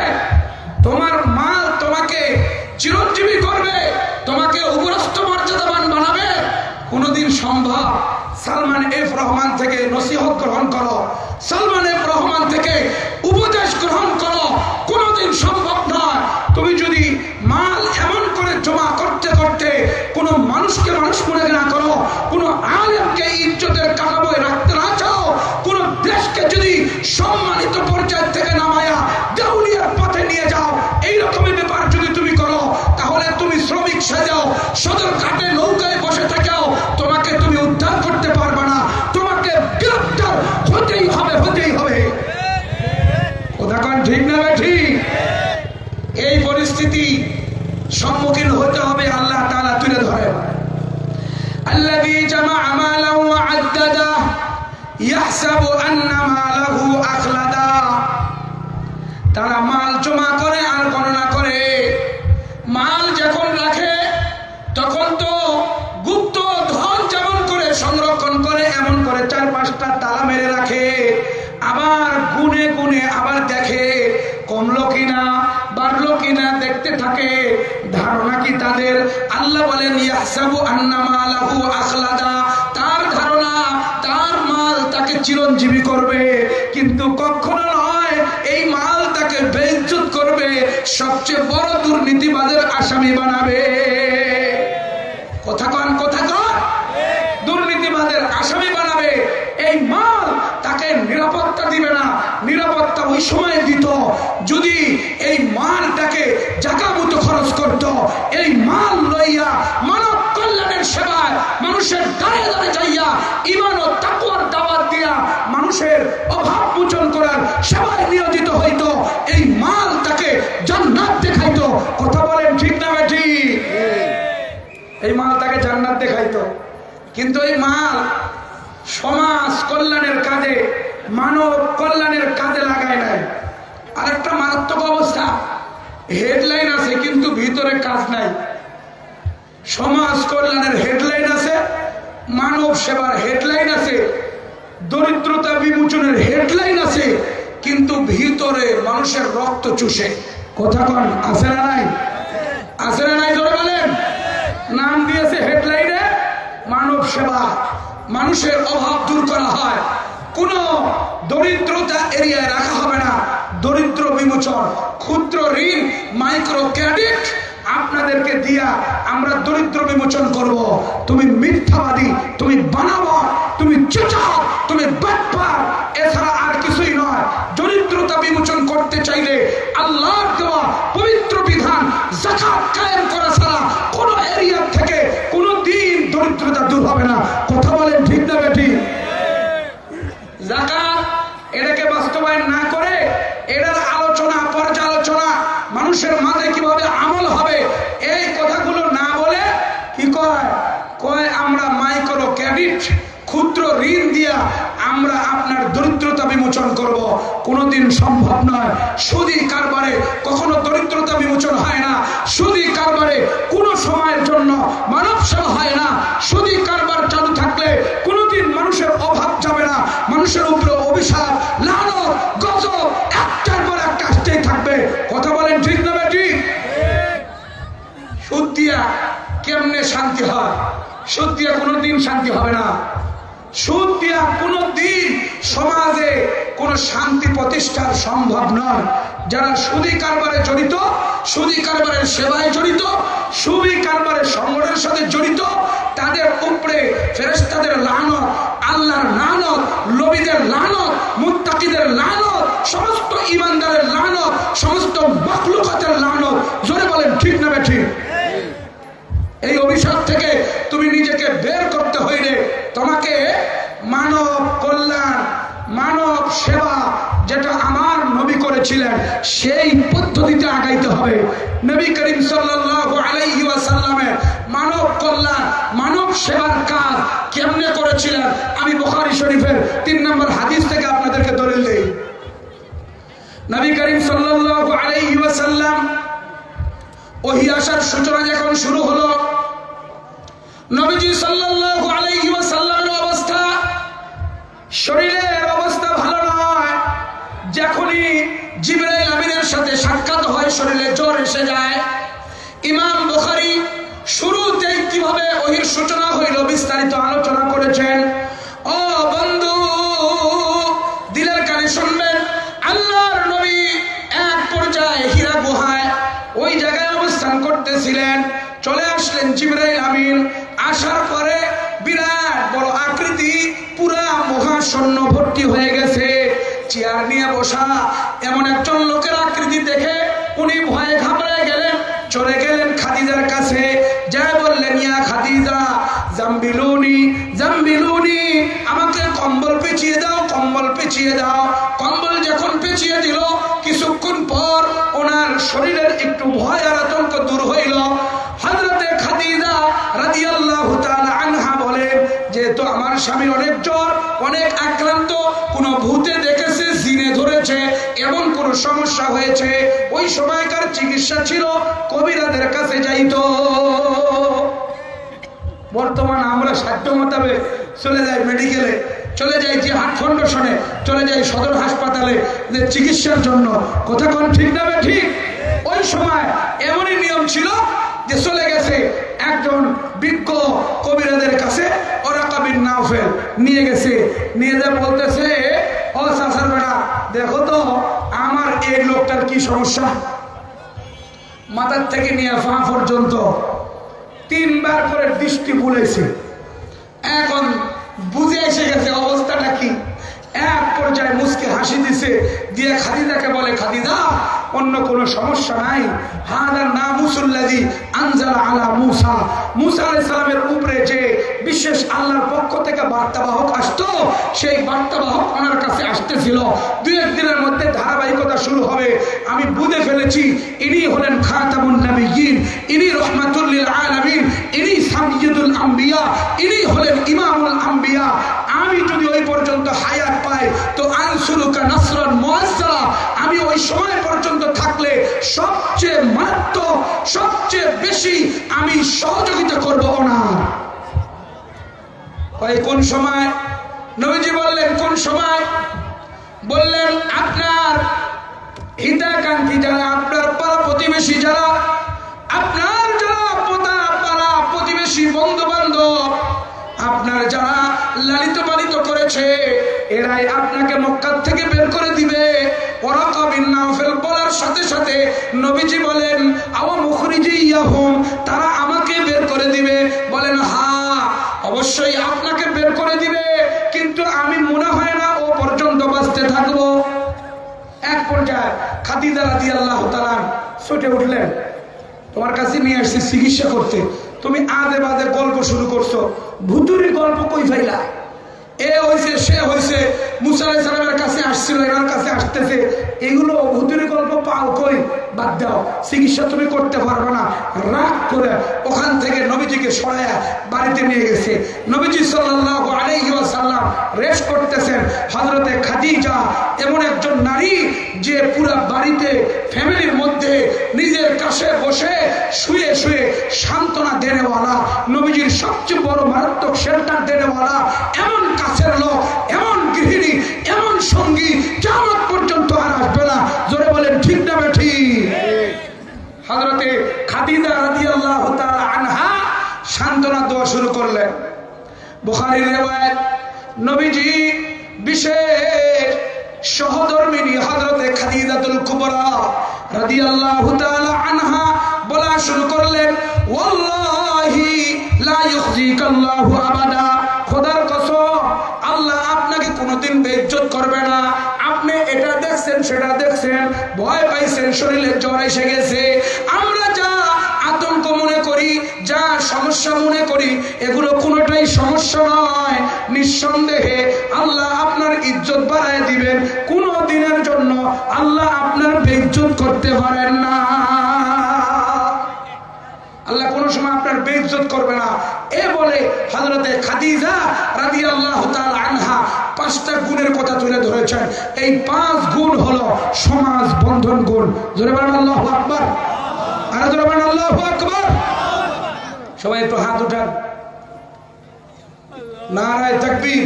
তোমার মাল তোমাকে চিরঞ্জীবী করবে, তোমাকে উপরস্থ মর্যাদাবান বানাবে? কোনদিন সম্ভব? সালমান এফ রহমান থেকে নসিহত গ্রহণ করো, সালমান এফ রহমান থেকে উপদেশ গ্রহণ করো, কোনদিন সম্ভব নয়। তুমি যদি মাল এমন করে জমা করতে করতে কোন মানুষকে মানুষ মনে না করো, কোন আলেমকে ইজ্জতের কাঠামোয় রাখতে না চাও, কোন দেশকে যদি সম্মানিত পর্যায় থেকে নামায়া দেউলিয়ার পথে নিয়ে যাও, এইরকমই ব্যাপার যদি তুমি করো, তাহলে তুমি শ্রমিক সাজাও, সদর ঘাটে নৌকায় বসে থাকাও, তোমাকে তুমি উদ্ধার করতে পারবে না, তোমাকে গ্রেফতার হতেই হবে, হতেই হবে। কথা কোন ঠিক না ঠিক? এই পরিস্থিতি সম্মুখীন হতে হবে, আল্লাহ তাআলা তুলে ধরেন। আল্লাযী জামাআ মালান ওয়া আদ্দাদা ইয়াহসাবু আন্না মালাহু আখলাদা, তারা মাল জমা করে আর গণনা করে। মাল যখন রাখে তখন তো গুপ্ত ধন যেমন করে সংরক্ষণ করে, এমন করে 4-5 5টা তালা মেরে রাখে, আবার গুনে গুনে আবার দেখে কমলো কিনা বাড়লো কিনা দেখতে থাকে। ধারণা কি তাদের? আল্লাহ বলেন ইয়াহসাবু আন্না মালাহু আখলাদা, তার ধারণা তার মাল তাকে চিরঞ্জীবী করবে, কিন্তু কখনো নয়, এই মাল তাকে বেইজ্জত করবে, সবচেয়ে বড় দুর্নীতিবাদের আসামি বানাবে। কথা কন, কথা কন, দুর্নীতিবাদের আসামি বানাবে। এই মাল তাকে নিরাপত্তা দিবে না। নিরাপত্তা ওই সময় দিত যদি এই মালটাকে জায়গা মতো খরচ করত। এই মাল লইয়া মানব কল্যাণের সেবায় মানুষের দাঁড়ে দাঁড়ে যাইয়া ঈমান ও তাকওয়ার দাওয়াত দিয়া মানুষের অভাব মোচন করার সেবায় নিয়োজিত হইত। এই মাল তাকে জান্নাত দেখাইতো। কথা বলেন ঠিক না বেঠি? এই মাল তাকে জান্নাত দেখাইতো। কিন্তু এই মাল সমাজ কল্যাণের কাজে, মানব কল্যাণের কাজে লাগায় নাই। আরেকটা মারাত্মক অবস্থা, হেডলাইন আছে কিন্তু ভিতরে কাজ নাই। সমাজ কল্যাণের হেডলাইন আছে, মানব সেবার হেডলাইন আছে, দরিদ্রতা বিমোচনের হেডলাইন আছে, কিন্তু ভিতরে মানুষের রক্ত চুষে। কথা কন, আছে না নাই? আছে না নাই? জোরে বলেন। নাম দিয়েছে হেডলাইনে মানব সেবা, মানুষের অভাব দূর করা হয়, কোন দরিদ্রতা এরিয়ায় রাখা হবে না। দরিদ্র বিমোচন, ক্ষুদ্র ঋণ, মাইক্রো ক্রেডিট আপনাদেরকে দিয়া আমরা দরিদ্র বিমোচন করব। তুমি মিথ্যাবাদী, তুমি বানাবার, তুমি চোচাক, তুমি বাটপার, এছাড়া আর কিছুই নয়। দরিদ্রতা বিমোচন করতে চাইলে আল্লাহর দেওয়া পবিত্র বিধান যাকাত কায়েম করা ছাড়া কোন এরিয়া থেকে কোন দিন দরিদ্রতা দূর হবে না। কথা বলেন ঠিক না বেঠি? যাকাত এটাকে বাস্তবায়ন না করে এটার আলোচনা, পর্যালোচনা, মানুষের মাঝে কিভাবে আমল হবে, এই কথাগুলো না বলে কি কয়? কয় আমরা মাইক্রো ক্রেডিট, ক্ষুদ্র ঋণ দিয়া আমরা আপনার দরিদ্রতা বিমোচন করব। কোনোদিন সম্ভব নয়। সুদী কারবারে কখনো দরিদ্রতা বিমোচন হয় না। সুদী কারবারে কোনো সময়ের জন্য মানব সেবা হয় না। সুদী কারবার চালু থাকলে কোনোদিন মানুষের অভাব যাবে না। মানুষের উপরে অভিশাপ, লানত, গজব একটার পর একটা আসতেই থাকবে। কথা বলেন ঠিক না বেটি? সুদ দিয়া কেমনে শান্তি হয়? সুদ দিয়া কোনোদিন শান্তি হবে না। সুদ দিয়া কোনোদিন সমাজে কোনো শান্তি প্রতিষ্ঠার সম্ভব নয়। যারা সুদী কারবারে জড়িত, সুদী কারবারের সেবায় জড়িত, সুদী কারবারের সংগঠনের সাথে জড়িত, তাদের উপরে ফেরেশতাদের লানত, আল্লাহর লানত, নবীদের লানত, মুত্তাকিদের লানত, সমস্ত ঈমানদারের লানত, সমস্ত মাখলুকাতের লানত। জোরে বলেন ঠিক না বেঠিক? এই অভিশাপ থেকে তুমি নিজেকে বের করতে হইলে তোমাকে মানব কল্যাণ, মানব সেবা, যেটা আমার নবী করেছিলেন সেই পদ্ধতিতে আগাইতে হবে। নবী করিম সাল্লাল্লাহু আলাইহি ওয়াসাল্লামের মানব কল্যাণ, মানব সেবার কাজ কেমনে করেছিলেন আমি বুখারী শরীফের 3 নম্বর হাদিস থেকে আপনাদেরকে দলিল দেই। নবী করিম সাল্লাল্লাহু আলাইহি ওয়াসাল্লাম ওহী আসার সূচনা যখন শুরু হলো, নবীজি সাল্লাল্লাহু আলাইহি ওয়াসাল্লামের অবস্থা, শরীরের অবস্থা ভালো নয়। যখনই জিবরাইল আমিনের সাথে সাক্ষাৎ হয় শরীরে জ্বর এসে যায়। ইমাম বুখারী শুরুতেই কিভাবে ওহীর সূচনা হইল বিস্তারিত আলোচনা করেছেন। ও বন্ধু, দিলের কানে শুনবেন। আল্লাহর নবী এক পর্যায়ে হীরা গুহায় ওই জায়গায় অবস্থান করতেছিলেন। চলে আসলেন জিবরাইল আমিন। আসার পরে বিরাট বড় আকৃতি, পুরা মহাশূন্য ভর্তি হয়ে গেছে। চেয়ার নিয়ে বসা এমন একজন লোকের আকৃতি দেখে উনি ভয়ে ঘাবড়ে গেলেন। চলে গেলেন খাদিজার কাছে, যা বললেন ইয়া খাদিজা জাম্বিলুনি জাম্বিলুনি, আমাকে কম্বল পেঁচিয়ে দাও, কম্বল পেঁচিয়ে দাও। কম্বল যখন পেঁচিয়ে দিল, কিছুক্ষণ পর ওনার শরীরের একটু ভয় আর আতঙ্ক দূর হইল। হযরতে খাদিজা রাদিয়াল্লাহু তাআলা আনহা বলেন, যেহেতু আমার স্বামী অনেক জ্বর, অনেক আক্রান্ত, কোন ভূতে দেখেছে, জিনে ধরেছে, এমন কোন সমস্যা হয়েছে, ওই সময়কার চিকিৎসা ছিল কবিরাজের কাছে যাইতো। বর্তমান আমরা সাধ্য মোতাবেক চলে যাই মেডিকেলে, চলে যাই জিহাদ ফাউন্ডেশনে, চলে যাই সদর হাসপাতালে যে চিকিৎসার জন্য। কথা কোন ঠিক না ঠিক? ওই সময় এমনই নিয়ম ছিল যে চলে গেছে একজন বিজ্ঞ কবিরাদের কাছে, ওরাকা বিন নাওফেল নিয়ে গেছে, নিয়ে যা বলতেছে, ও চাচার বেটা দেখো তো আমার এই লোকটার কি সমস্যা। মাথার থেকে নিয়ে পা পর্যন্ত 3 বার করে দৃষ্টি বুলেছে, এখন বুঝে এসে গেছে অবস্থাটা কি। এক পর্যায়ে মুসকে হাসি দিছে, দিয়ে খাদিজাকে বলে, খাদিজা অন্য কোনো সমস্যা নাই, হাদার নামুসুল্লাযী আনজালা আলা মূসা, মূসা আলাইহিস সালামের উপরে যে বিশেষ আল্লাহর পক্ষ থেকে বার্তাবাহক আসতো, সেই বার্তাবাহক ওনার কাছে আসতেছিল। 2-1 দিনের মধ্যে ধারাবাহিকতা শুরু হবে। আমি বুঝে ফেলেছি ইনি হলেন খাতামুন নবিয়্যিন, ইনি রাহমাতুল লিল আলামিন, ইনি সাইয়্যিদুল আম্বিয়া, ইনি হলেন ইমামুল আম্বিয়া। আমি যদি ওই পর্যন্ত হায়াত পাই তো আনসুরুকা নাসরান মুআজ্জালা, আমি ওই সময় পর্যন্ত থাকলে সবচেয়ে মারাত্মক, সবচেয়ে বেশি আমি সহযোগিতা করব না। কোন সময়? নবীজি বললেন কোন সময়? বললেন আপনার হিতাকাঙ্ক্ষী যারা, আপনার পাড়া প্রতিবেশী যারা, আপনার যারা পাড়া প্রতিবেশী বন্ধু বান্ধব, আপনার যারা লালিত পালিত করেছে, এরাই আপনাকে মক্কা থেকে বের করে দিবে। ওরাকা বিন নাওফেল বলার সাথে সাথে নবীজি বলেন, আওয়া মুখরিজিয়াহুম, তারা আমাকে বের করে দিবে। বলেন হ্যাঁ অবশ্যই আপনাকে বের করে দিবে, কিন্তু আমি মনে হয় না ও পর্যন্ত বাঁচতে থাকবো। এক পর্যায়ে খাদিজা রাদিয়াল্লাহু তাআলা ছুটে উঠলেন, তোমার কাছে নিয়ে আসছি চিকিৎসা করতে, তুমি আদে বাদে গল্প শুরু করছো, ভুতুরি গল্প কই ফাইলা? এ হয়েছে সে হয়েছে, মুসা আলাইহিস সালামের কাছে আসছিল, এনার কাছে আসতেছে, এগুলো ভুতুরি গল্প পাও কই? বাদ দাও, চিকিৎসা তুমি করতে পারবে না। রাগ করে ওখান থেকে নবীজিকে সরায়া বাড়িতে নিয়ে গেছে। নবীজি সাল্লাল্লাহু আলাইহি ওয়াসাল্লাম রেস্ট করতেছেন। হযরতে খাদিজা এমন একজন নারী যে পুরো বাড়িতে ফ্যামিলির মধ্যে নিজের কাছে বসে শুয়ে শুয়ে সান্ত্বনা দেনেওয়ালা, নবীজির সবচেয়ে বড় মারাত্মক শেল্টার দেনেওয়ালা, এমন কাছের লোক, এমন গৃহিণী, এমন সঙ্গী কিয়ামত পর্যন্ত আর আসবে না। জোরে বলেন ঠিক না ঠিক? হযরতে খাদিজা রাদিয়াল্লাহু তাআলা আনহা সান্ত্বনা দেওয়া শুরু করলেন। বুখারীর riwayat, নবীজি বিশেষ সহধর্মিণী হযরতে খাদিজাতুল কুবরা রাদিয়াল্লাহু তাআলা আনহা বলা শুরু করলেন, ওয়াল্লাহি লা ইউখজিকাল্লাহু আবাদা, খোদার কসম আল্লাহ আপনাকে কোনোদিন বেইজ্জত করবে না। আপনি এটা দেখছেন, সেটা দেখছেন, ভয় পাইছেন, শরীরে জ্বর এসে গেছে, আমরা যা আতঙ্ক মনে করি, যা সমস্যা মনে করি, এগুলো কোনোটাই সমস্যা নয়। নিঃসন্দেহে আল্লাহ আপনার ইজ্জত বাড়ায় দিবেন, কোনো দিনের জন্য আল্লাহ আপনার বেইজ্জত করতে পারেন না। আল্লাহ কোন সময় আপনার বেইজ্জত করবে না। এ বলে হযরতে খাদিজা রাদিয়াল্লাহু তাআলা আনহা 5টা গুণের কথা তুলে ধরেছেন। এই 5 গুণ হলো সমাজ বন্ধন গুণ। জোরে বলেন আল্লাহু আকবার। আর জোরে বলেন আল্লাহু আকবার। সবাই একটু হাত উঠান। নারায়ে তাকবীর,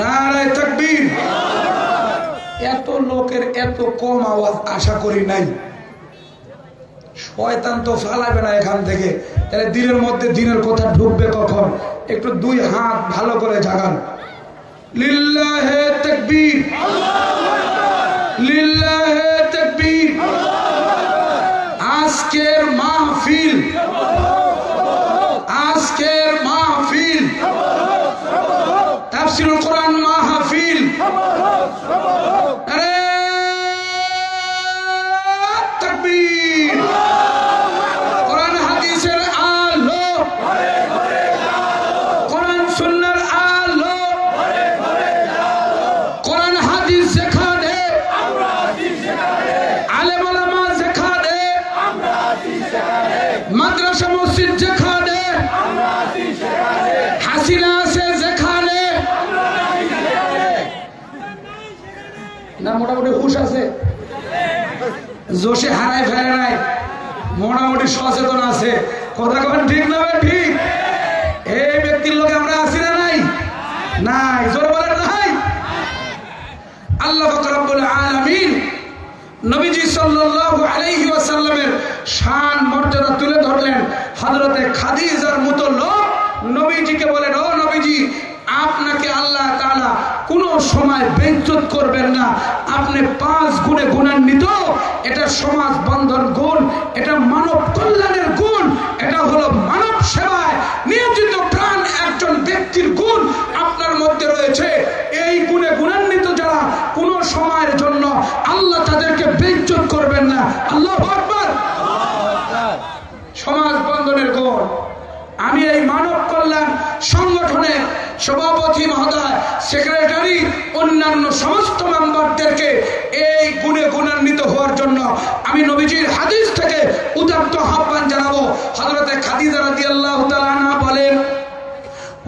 নারায়ে তাকবীর। এত লোকের এত কম আওয়াজ আশা করি নাই। শয়তান তো ফালাবে না এখান থেকে, তাহলে দিনের মধ্যে দিনের কথা ঢুকবে কখন? একটু 2 হাত ভালো করে জাগান। লিল্লাহে তাকবীর, লিল্লাহে তাকবীর। আজকের মাহফিল, আজকের মাহফিল তাফসীরুল কোরআন মাহফিল, আরে তাকবীর। কোরআন হাদিসের আলো, কোরআন সুন্নাহর আলো, কোরআন হাদিস যেখানে, আলেম ওলামা যেখানে, মাদ্রাসা মসজিদ যেখানে, হাসিনা আছে যেখানে, না মোটামুটি হুশ আছে, জোশে হারাই ফেলে নাই, মোটামুটি সচেতন আছে। কথা কখন ঠিক না ঠিক? এই ব্যক্তির লোকে আমরা আছি না নাই? নাই, জোরে বলেন নাই। আল্লাহ পাক রব্বুল আলামিন নবীজি সাল্লাল্লাহু আলাইহি ওয়াসাল্লামের শান মর্যাদা তুলে ধরলেন। হযরতে খাদিজার মতো লোক নবীজিকে বলেন, ও নবীজি, আপনাকে আল্লাহ তাআলা কোনো সময় বেইজ্জত করবেন না। আপনি 5 গুণে গুণান্বিত। এটা সমাজ বন্ধন গুণ, এটা মানব কল্যাণের গুণ, এটা হলো মানব সেবায় নিয়োজিত প্রাণ একজন ব্যক্তির গুণ আপনার মধ্যে রয়েছে। এই গুণে গুণান্বিত যারা কোনো সময়ের জন্য আল্লাহ তাদেরকে বেইজ্জত করবেন না। আল্লাহু আকবার। সমাজ বন্ধনের গুণ। আমি এই মানব কল্যাণ সংগঠনের সভাপতি মহোদয়, সেক্রেটারি, অন্যান্য সমস্ত মেম্বারদেরকে এই গুণে গুণান্বিত হওয়ার জন্য আমি নবীজির হাদিস থেকে উদাত্ত আহ্বান জানাবো। হযরতে খাদিজা রাদিয়াল্লাহু তাআলা আনহা বলেন,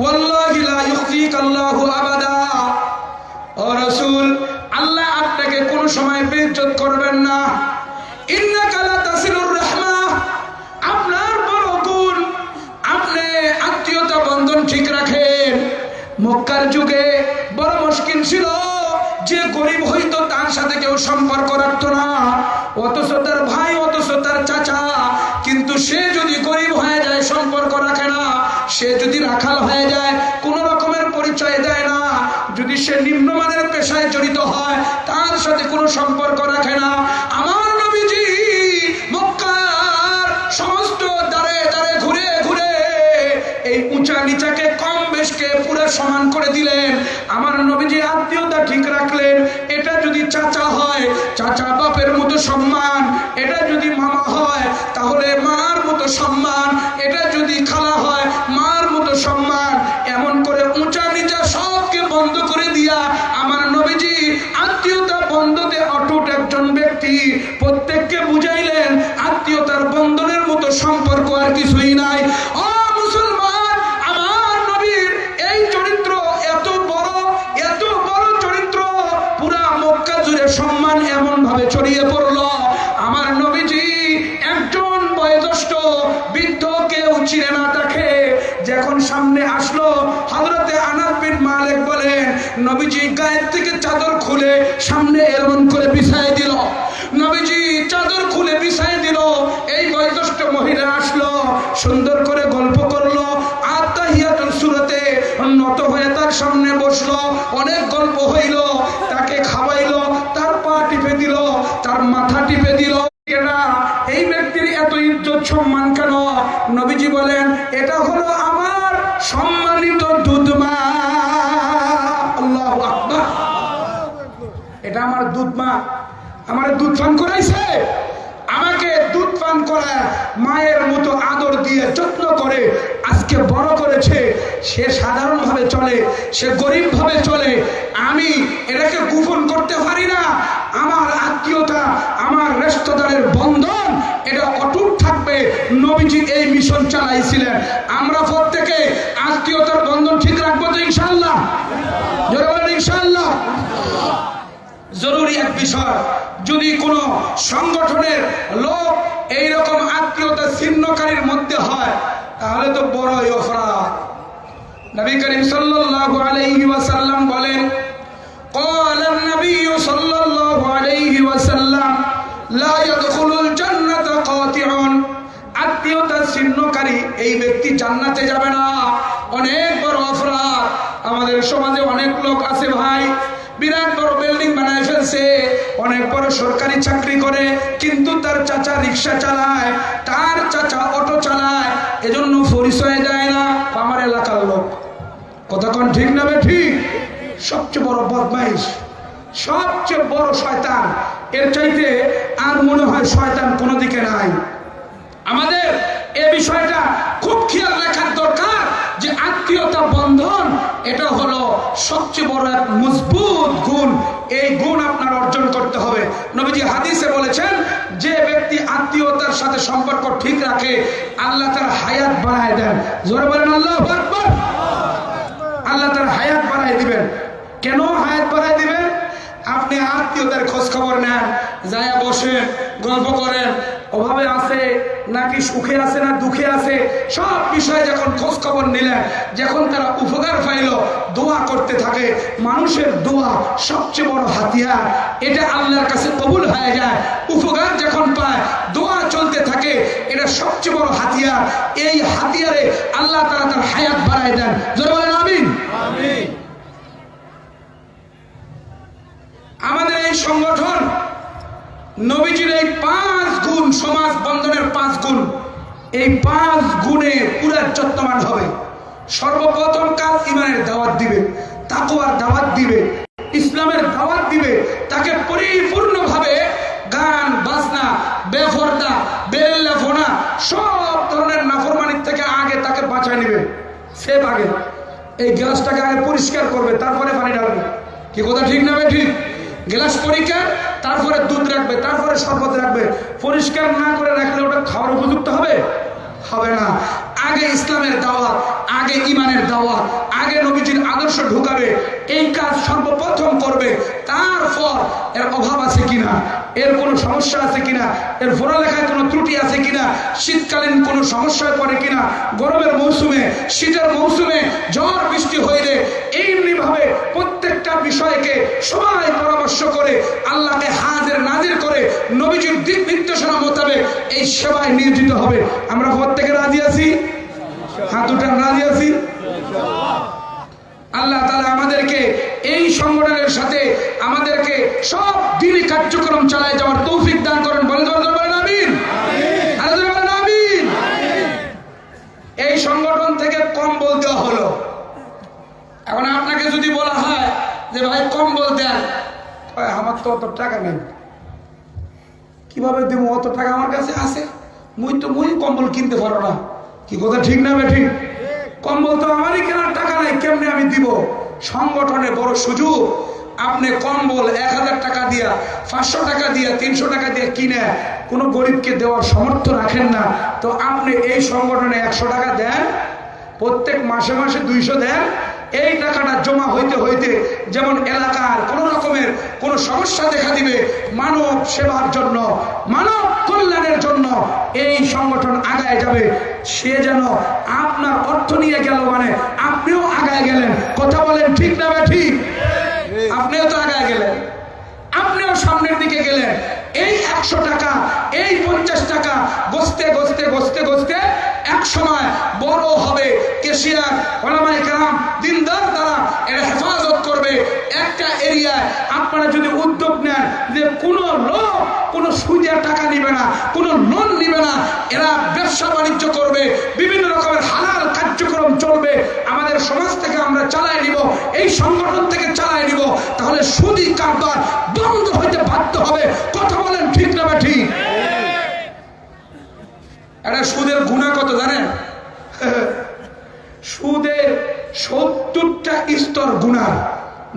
ওয়াল্লাহি লা ইউখজিকাল্লাহু আবাদা। ও রাসূল, আল্লাহ আপনাকে কোনো সময় বেইজ্জত করবেন না। ইন্নাকা লা তাসিলুর রাহমা। আপনার বড় গুণ, আপনি আত্মীয়তা বন্ধন ঠিক রাখেন। মক্কার যুগে বড় মুশকিল ছিল, যে গরিব হইতো তার সাথে কেউ সম্পর্ক রাখতো না, অথচ তার ভাই, অথচ তার চাচা। কিন্তু সে যদি গরিব হয়ে যায় সম্পর্ক রাখে না, সে যদি রাখাল হয়ে যায় কোনো রকমের পরিচয় দেয় না, যদি সে নিম্নমানের পেশায় জড়িত হয় তার সাথে কোনো সম্পর্ক রাখে না। আমার নবীজি মক্কার সমস্ত দাঁড়ে দাঁড়ে ঘুরে ঘুরে এই উঁচা নিচাকে কম বেশকে পুরো সমান করে দিলেন। আমার নবীজি আত্মীয়তা ঠিক রাখলেন। এটা যদি চাচা হয়, চাচা বাপের মতো সম্মান। এটা যদি মামা হয় তাহলে মার মতো সম্মান। এটা যদি খালা হয় মার মতো সম্মান। এমন করে উঁচা নিচা সবকে বন্ধ করে দিয়া আমার নবীজি আত্মীয়তা বন্ধতে অটুট একজন ব্যক্তি। প্রত্যেককে বুঝাইলেন আত্মীয়তার বন্ধনের মতো সম্পর্ক আর কিছুই নাই। ও মুসলমান, আমার নবীর এই চরিত্র এত বড় চরিত্র, পুরা মক্কা জুড়ে সম্মান এমন ভাবে ছড়িয়ে পড়লো। আমার নবীজি একজন বয়োজ্যেষ্ঠ বৃদ্ধ, কেউ চিনে না তাকে, যখন সামনে আসলো হযরতে আনাস বিন মালিক বলেন, নবীজি গায়ের থেকে চাদর খুলে সামনে এমন করে বিছায় দিল। নবীজি চাদর খুলে বিছায় দিল। এই বয়োজ্যেষ্ঠ মহিলা আসলো, সুন্দর করে গল্প করলো, আত্তাহিয়াতুল সূরাতে নত হয়ে তার সামনে বসলো। অনেক গল্প হইল, তাকে খাওয়াইলো, তার পা টিপে দিল, তার মাথা টিপে দিল। এই ব্যক্তির এত ইজ্জত সম্মান কেন? নবীজি বলেন, এটা হলো আমার সম্মানিত দুধমা। আল্লাহু আকবার। এটা আমার দুধমা, আমার দুধ পান করাইছে। আমাকে দুধ পান করায় মায়ের মতো আদর দিয়ে যত্ন করে আজকে বড় করেছে। সে সাধারণ ভাবে চলে, সে গরিব ভাবে চলে। আমি এটাকে গোপন করতে পারি না। আমার আত্মীয়তা, আমার রেশতেদারের বন্ধন, এটা অটুট থাকবে। নবীজি এই মিশন চালাইছিলেন। আমরা প্রত্যেকে আত্মীয়তার বন্ধন ঠিক রাখবো তো ইনশাআল্লাহ? জোরে বলেন ইনশাআল্লাহ। জরুরি এক বিষয়, যদি কোনো সংগঠনের লোক এইরকম আত্মীয়তা ছিন্নকারীর মধ্যে হয় তাহলে তো বড়ই অপরাধ। নবী করিম সাল্লাল্লাহু আলাইহি ওয়াসাল্লাম বলেন, قال النبي صلى الله عليه وسلم لا يدخل الجنة قاطع। আত্মীয়তা ছিন্নকারী এই ব্যক্তি জান্নাতে যাবে না। অনেক বড় অপরাধ। আমাদের সমাজে অনেক লোক আছে ভাই, বিরাট বড় বিল্ডিং বানায় ফেলছে, অনেক বড় সরকারি চাকরি করে, কিন্তু তার চাচা রিক্সা চালায়, তার চাচা অটো চালায়, এজন্য পরিচয় দেয় না আমার এলাকার লোক। কথা কোন ঠিক না ঠিক? সবচেয়ে বড় বদমাইশ, সবচেয়ে বড় শয়তান। এর চাইতে আর মনে হয় শয়তান কোনো দিকে নাই। আমাদের এই বিষয়টা খুব খেয়াল রাখার দরকার যে আত্মীয়তা বন্ধন এটা হলো সবচেয়ে বড় এক মজবুত গুণ। এই গুণ আপনার অর্জন করতে হবে। নবীজি হাদিসে বলেছেন, যে ব্যক্তি আত্মীয়তার সাথে সম্পর্ক ঠিক রাখে আল্লাহ তার হায়াত বাড়ায় দেন। জোরে বলেন আল্লাহু আকবার। আল্লাহ তার হায়াত বাড়ায় দিবেন। কেন হায়াত বাড়ায় দিবেন? আপনি আত্মীয়দের খোঁজ খবর নেন, যায় বসেন, গল্প করেন, অভাবে আছে নাকি সুখে আছে না দুঃখে আছে, সব বিষয়ে যখন খোঁজ খবর নিলেন, যখন তারা উপকার পাইল, দোয়া করতে থাকে। মানুষের দোয়া সবচেয়ে বড় হাতিয়ার, এটা আল্লাহর কাছে কবুল হয়ে যায়। উপকার যখন পায়, দোয়া চলতে থাকে, এটা সবচেয়ে বড় হাতিয়ার। এই হাতিয়ারে আল্লাহ তাআলা তার হায়াত বাড়ায় দেন। জোরে বলেন আমিন। আমাদের এই সংগঠন নবীজির এই 5 গুণ, সমাজ বন্ধনের 5 গুণ, এই 5 গুণে পুরা যত্নবান হবে। সর্বপ্রথম কাজ ইমানের দাওয়াত দিবে, তাকওয়ার দাওয়াত দিবে, ইসলামের দাওয়াত দিবে। তাকে পরিপূর্ণভাবে গান বাজনা, বেফরদা, বেল্লাফোনা, সব ধরনের নাফরমানির থেকে আগে তাকে বাঁচায় নেবে। সে আগে এই গ্লাসটাকে আগে পরিষ্কার করবে, তারপরে পানি ঢালবে। কি কথা ঠিক না ঠিক? গ্লাস পরিষ্কার, তারপরে দুধ রাখবে, তারপরে শরবত রাখবে। পরিষ্কার না করে রাখলে ওটা খাওয়ার উপযুক্ত হবে? হবে না। আগে ইসলামের দাওয়াত, আগে ইমানের দাওয়াত, আগে নবীজির আদর্শ ঢুকাবে। এই কাজ সর্বপ্রথম করবে। তারপর এর অভাব আছে কিনা, এর কোনো সমস্যা আছে কিনা, এর পড়ালেখায় কোনো ত্রুটি আছে কিনা, শীতকালীন কোনো সমস্যায় পড়ে কিনা, গরমের মৌসুমে, শীতের মৌসুমে, ঝড় বৃষ্টি হইলে, এইভাবে প্রত্যেকটা বিষয়কে সবাই পরামর্শ করে আল্লাহকে হাজির নাজির করে নবীজির দিক নির্দেশনা মোতাবেক এই সেবায় নিয়োজিত হবে। আমরা প্রত্যেকে রাজি আছি? হাত উঠান, রাজি আছি? আল্লাহ তাআলা আমাদেরকে এই সংগঠনের সাথে আমাদেরকে সব দিনই কার্যক্রম চালায় যাওয়ার তৌফিক দান করেন। বলেন আমিন। আমিন। এই সংগঠন থেকে কম্বল দেওয়া হলো। এখন আপনাকে যদি বলা হয় যে ভাই কম্বল দেন, আমার তো অত টাকা নেই, কিভাবে দেবো? অত টাকা আমার কাছে আছে, মুই কম্বল কিনতে পারো না। কি কথা ঠিক না ঠিক? কম্বল তো আমারই কেনার টাকা নাই, কেমনে আমি দিব? সংগঠনে বড় সুযোগ। আপনি কম্বল 1000 টাকা দিয়া, 500 টাকা দিয়া, 300 টাকা দিয়ে কিনে কোনো গরিবকে দেওয়ার সামর্থ্য রাখেন না, তো আপনি এই সংগঠনে 100 টাকা দেন, প্রত্যেক মাসে মাসে 200 দেন। এই টাকাটা জমা হইতে হইতে যেমন এলাকার কোন রকমের কোন সমস্যা দেখা দিবে, মানব সেবার জন্য, মানব কল্যাণের জন্য এই সংগঠন আগায় যাবে। সে যেন আপনার অর্থ নিয়ে গেল মানে আপনিও আগায় গেলেন। কথা বলেন ঠিক না ঠিক? আপনিও তো আগায় গেলেন, আপনিও সামনের দিকে গেলেন। এই 100 টাকা, এই 50 টাকা গছতে গছতে গছতে গছতে এক সময় বড় হবে। কেশিয়ার, ওলামায়ে কেরাম, দিনদার দ্বারা এর হেফাজত করবে। একটা এরিয়ায় আপনারা যদি উদ্যোগ নেন যে কোনো লোক কোনো সুদের টাকা নিবে না, কোনো লোন নিবে না, এরা ব্যবসা বাণিজ্য করবে, বিভিন্ন রকমের হালাল কার্যক্রম চলবে, আমাদের সমাজ থেকে আমরা চালাই নিব, এই সংগঠন থেকে চালাই নিব, তাহলে সুদি কারবার বন্ধ হইতে বাধ্য হবে। কথা বলেন ঠিক না ঠিক? এটা সুদের গুনাহ কত জানেন? সুদের 70টা স্তর গুনাহ।